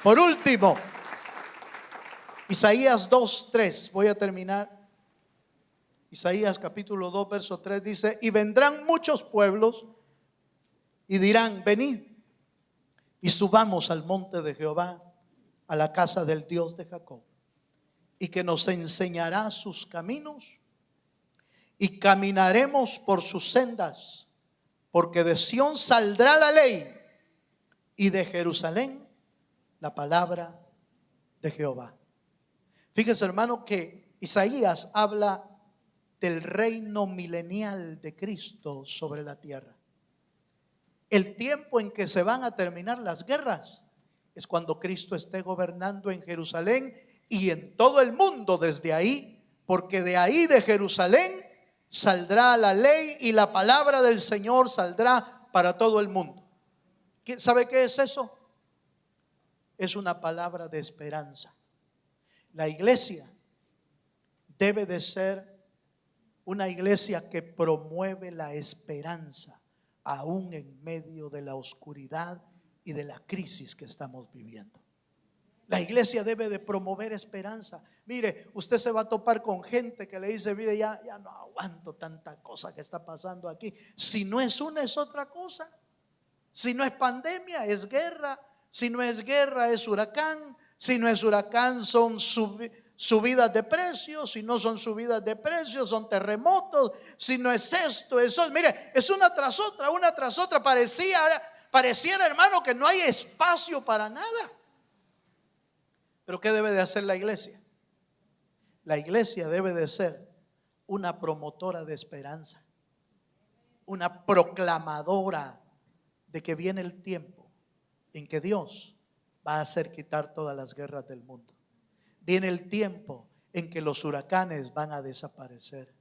Por último, Isaías 2:3, voy a terminar. Isaías capítulo 2 verso 3 dice: y vendrán muchos pueblos y dirán, venid y subamos al monte de Jehová, a la casa del Dios de Jacob, y que nos enseñará sus caminos, y caminaremos por sus sendas, porque de Sión saldrá la ley, y de Jerusalén la palabra de Jehová. Fíjese, hermano, que Isaías habla del reino milenial de Cristo sobre la tierra. El tiempo en que se van a terminar las guerras es cuando Cristo esté gobernando en Jerusalén y en todo el mundo desde ahí, porque de ahí, de Jerusalén, saldrá la ley y la palabra del Señor saldrá para todo el mundo. ¿Sabe qué es eso? Es una palabra de esperanza. La iglesia debe de ser una iglesia que promueve la esperanza, aún en medio de la oscuridad y de la crisis que estamos viviendo. La iglesia debe de promover esperanza. Mire, usted se va a topar con gente que le dice, mire, ya no aguanto tanta cosa que está pasando aquí. Si no es una, es otra cosa. Si no es pandemia, es guerra. Si no es guerra, es huracán. Si no es huracán, son subidas de precios. Si no son subidas de precios, son terremotos. Si no es esto, eso. Mire, es una tras otra, una tras otra. Pareciera, hermano, que no hay espacio para nada. Pero ¿qué debe de hacer la iglesia? La iglesia debe de ser una promotora de esperanza, una proclamadora de que viene el tiempo en que Dios va a hacer quitar todas las guerras del mundo. Viene el tiempo en que los huracanes van a desaparecer.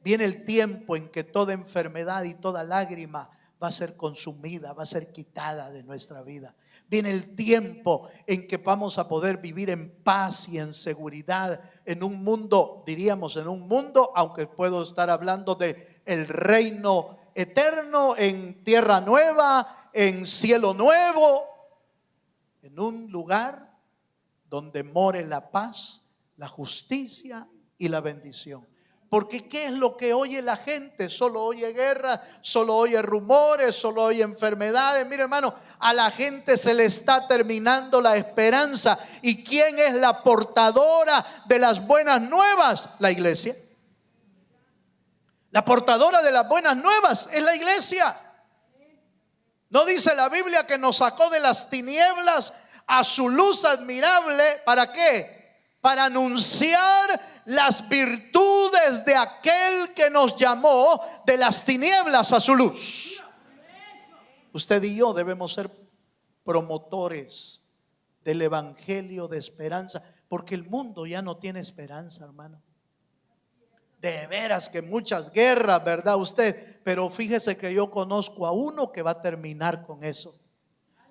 Viene el tiempo en que toda enfermedad y toda lágrima va a ser consumida, va a ser quitada de nuestra vida. Viene el tiempo en que vamos a poder vivir en paz y en seguridad en un mundo, diríamos en un mundo, aunque puedo estar hablando de el reino eterno, en tierra nueva, en cielo nuevo, en un lugar donde more la paz, la justicia y la bendición. Porque ¿qué es lo que oye la gente? Solo oye guerra, solo oye rumores, solo oye enfermedades. Mire, hermano, a la gente se le está terminando la esperanza. ¿Y quién es la portadora de las buenas nuevas? La iglesia. La portadora de las buenas nuevas es la iglesia. ¿No dice la Biblia que nos sacó de las tinieblas a su luz admirable? ¿Para qué? Para anunciar las virtudes de aquel que nos llamó de las tinieblas a su luz. Usted y yo debemos ser promotores del evangelio de esperanza, porque el mundo ya no tiene esperanza, hermano. De veras que muchas guerras, ¿verdad usted? Pero fíjese que yo conozco a uno que va a terminar con eso.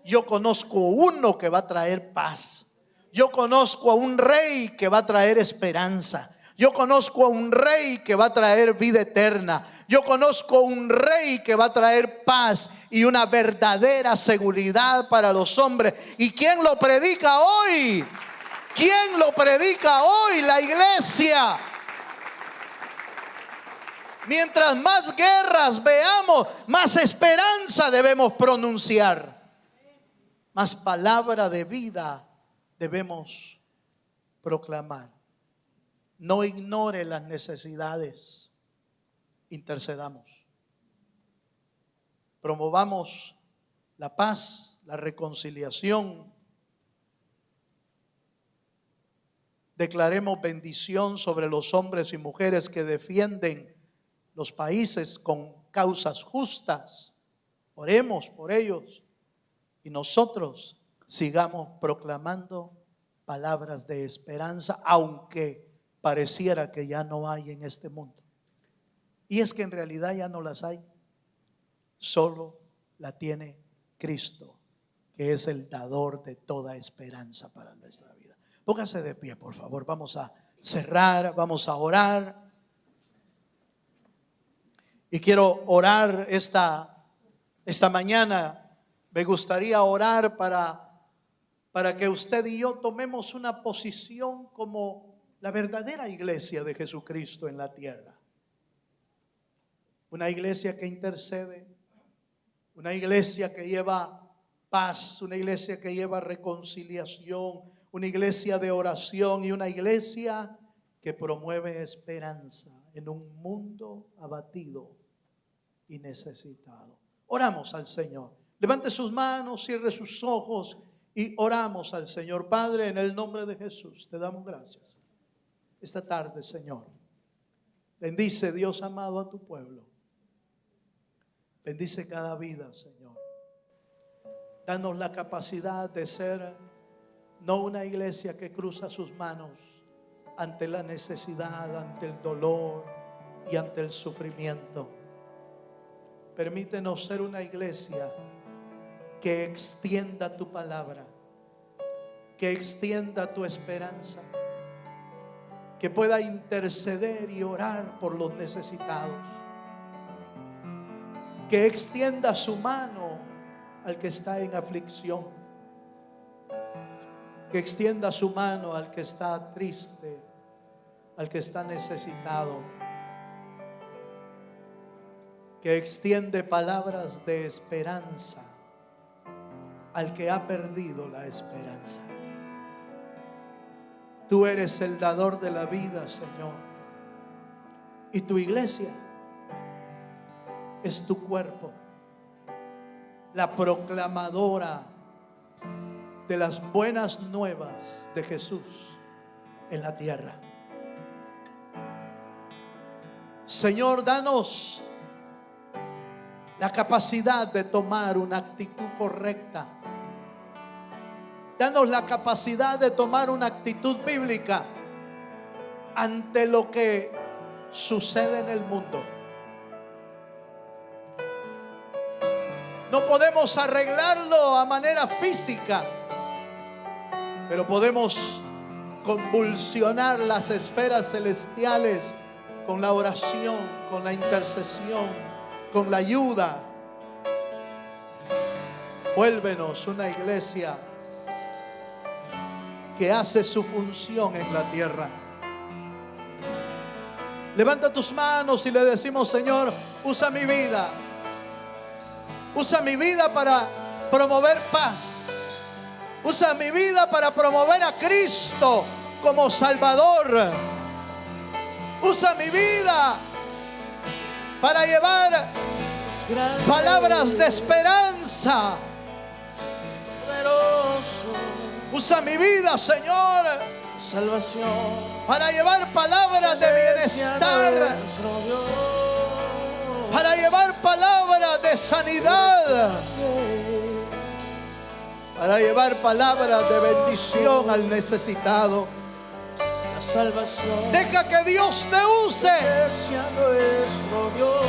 Yo conozco a uno que va a traer paz. Yo conozco a un rey que va a traer esperanza. Yo conozco a un rey que va a traer vida eterna. Yo conozco a un rey que va a traer paz y una verdadera seguridad para los hombres. ¿Y quién lo predica hoy? ¿Quién lo predica hoy? La iglesia. Mientras más guerras veamos, más esperanza debemos pronunciar. Más palabra de vida debemos proclamar. No ignore las necesidades. Intercedamos. Promovamos la paz, la reconciliación. Declaremos bendición sobre los hombres y mujeres que defienden los países con causas justas. Oremos por ellos y nosotros sigamos proclamando palabras de esperanza, aunque pareciera que ya no hay en este mundo. Y es que en realidad ya no las hay. Solo la tiene Cristo, que es el dador de toda esperanza para nuestra vida. Póngase de pie, por favor. Vamos a cerrar, vamos a orar. Y quiero orar esta mañana. Me gustaría orar para que usted y yo tomemos una posición como la verdadera iglesia de Jesucristo en la tierra. Una iglesia que intercede, una iglesia que lleva paz, una iglesia que lleva reconciliación, una iglesia de oración y una iglesia que promueve esperanza en un mundo abatido y necesitado. Oramos al Señor. Levante sus manos, cierre sus ojos y oramos al Señor. Padre, en el nombre de Jesús, te damos gracias. Esta tarde, Señor, bendice, Dios amado, a tu pueblo. Bendice cada vida, Señor. Danos la capacidad de ser no una iglesia que cruza sus manos ante la necesidad, ante el dolor y ante el sufrimiento. Permítenos ser una iglesia que extienda tu palabra, que extienda tu esperanza, que pueda interceder y orar por los necesitados, que extienda su mano al que está en aflicción, que extienda su mano al que está triste, al que está necesitado, que extiende palabras de esperanza al que ha perdido la esperanza. Tú eres el dador de la vida, Señor, y tu iglesia es tu cuerpo, la proclamadora de las buenas nuevas de Jesús en la tierra. Señor, danos la capacidad de tomar una actitud correcta. Danos la capacidad de tomar una actitud bíblica ante lo que sucede en el mundo. No podemos arreglarlo a manera física, pero podemos convulsionar las esferas celestiales con la oración, con la intercesión, con la ayuda. Vuélvenos una iglesia que hace su función en la tierra. Levanta tus manos y le decimos: Señor, usa mi vida. Usa mi vida para promover paz. Usa mi vida para promover a Cristo como Salvador. Usa mi vida para llevar palabras de esperanza. Usa mi vida, Señor, salvación, para llevar palabras de bienestar, para llevar palabras de sanidad, para llevar palabras de bendición al necesitado. la salvación. Deja que Dios te use. Iglesia nuestro Dios,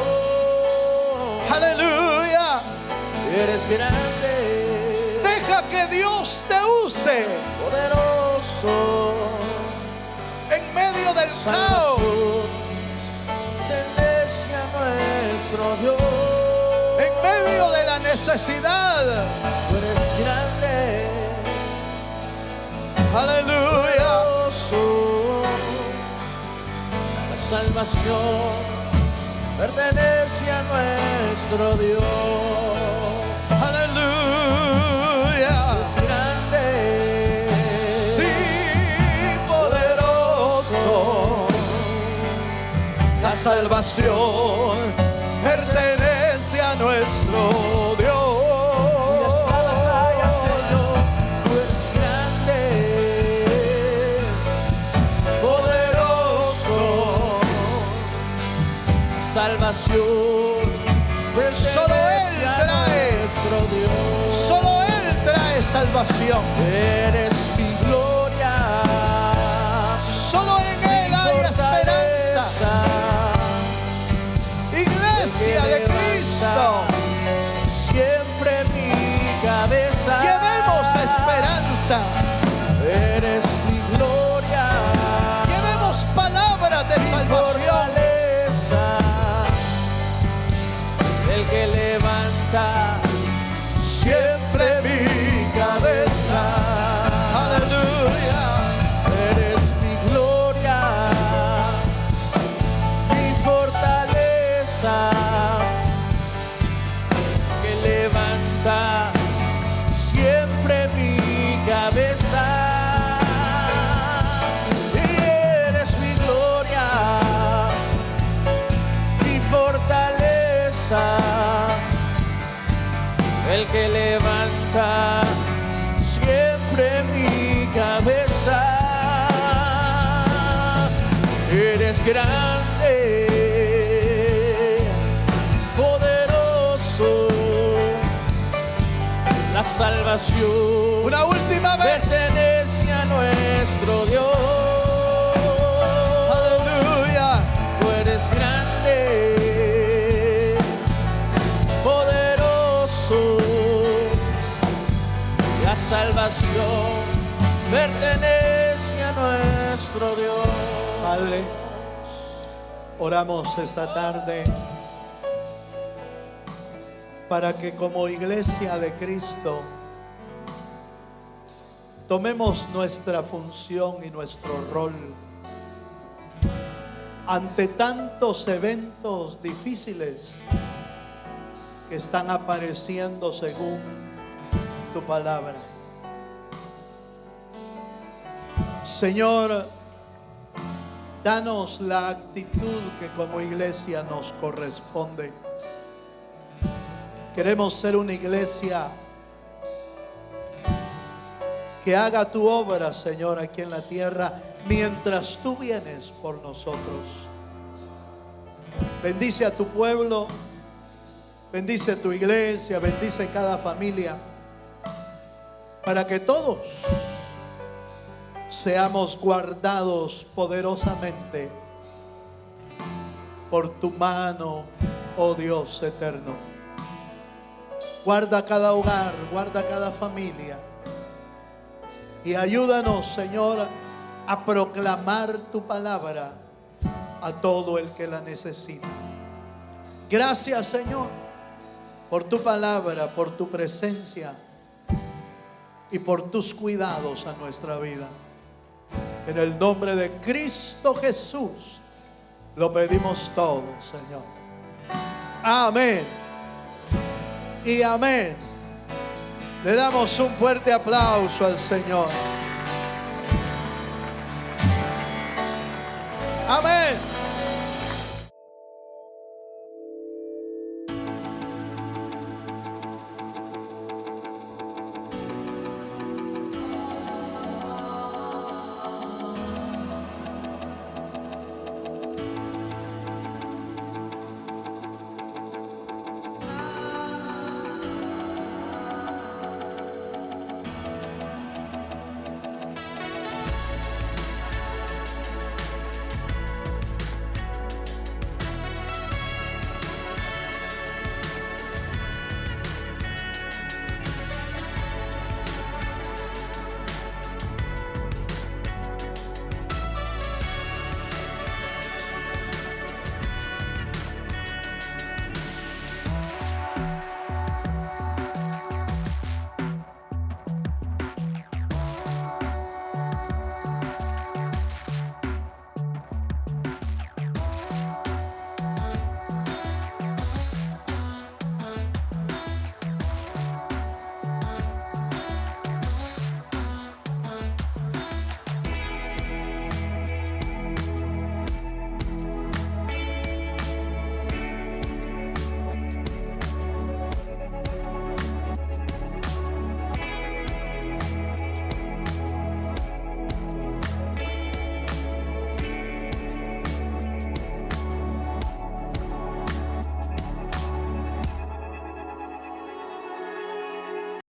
Aleluya. eres grande, Deja que Dios te use poderoso, en medio del caos. salvación. Iglesia nuestro Dios, En medio de la necesidad. tú eres grande, Aleluya. poderoso. La salvación pertenece a nuestro Dios. Aleluya. Es grande, Sí, poderoso. La salvación pertenece a nuestro Dios. tú eres grande, Poderoso. salvación pertenece Solo Él a trae. nuestro Dios. Solo Él trae salvación. Eres mi gloria, Solo en Él hay esperanza. Iglesia de Cristo, siempre mi cabeza. llevemos esperanza. Eres mi gloria, Llevemos palabras de mi salvación. fortaleza. el que levanta siempre mi cabeza. Eres grande, poderoso, la salvación Una última vez. pertenece a nuestro Dios. Aleluya. Tú eres grande, poderoso, la salvación pertenece a nuestro Dios. Padre, oramos esta tarde para que como iglesia de Cristo tomemos nuestra función y nuestro rol ante tantos eventos difíciles que están apareciendo según tu palabra. Señor, danos la actitud que como iglesia nos corresponde. Queremos ser una iglesia que haga tu obra, Señor, aquí en la tierra, mientras tú vienes por nosotros. Bendice a tu pueblo, bendice a tu iglesia, bendice cada familia, para que todos seamos guardados poderosamente por tu mano, oh Dios eterno. Guarda cada hogar, guarda cada familia y ayúdanos, Señor, a proclamar tu palabra a todo el que la necesita. Gracias, Señor, por tu palabra, por tu presencia y por tus cuidados a nuestra vida. En el nombre de Cristo Jesús lo pedimos todo, Señor. Amén y amén. Le damos un fuerte aplauso al Señor.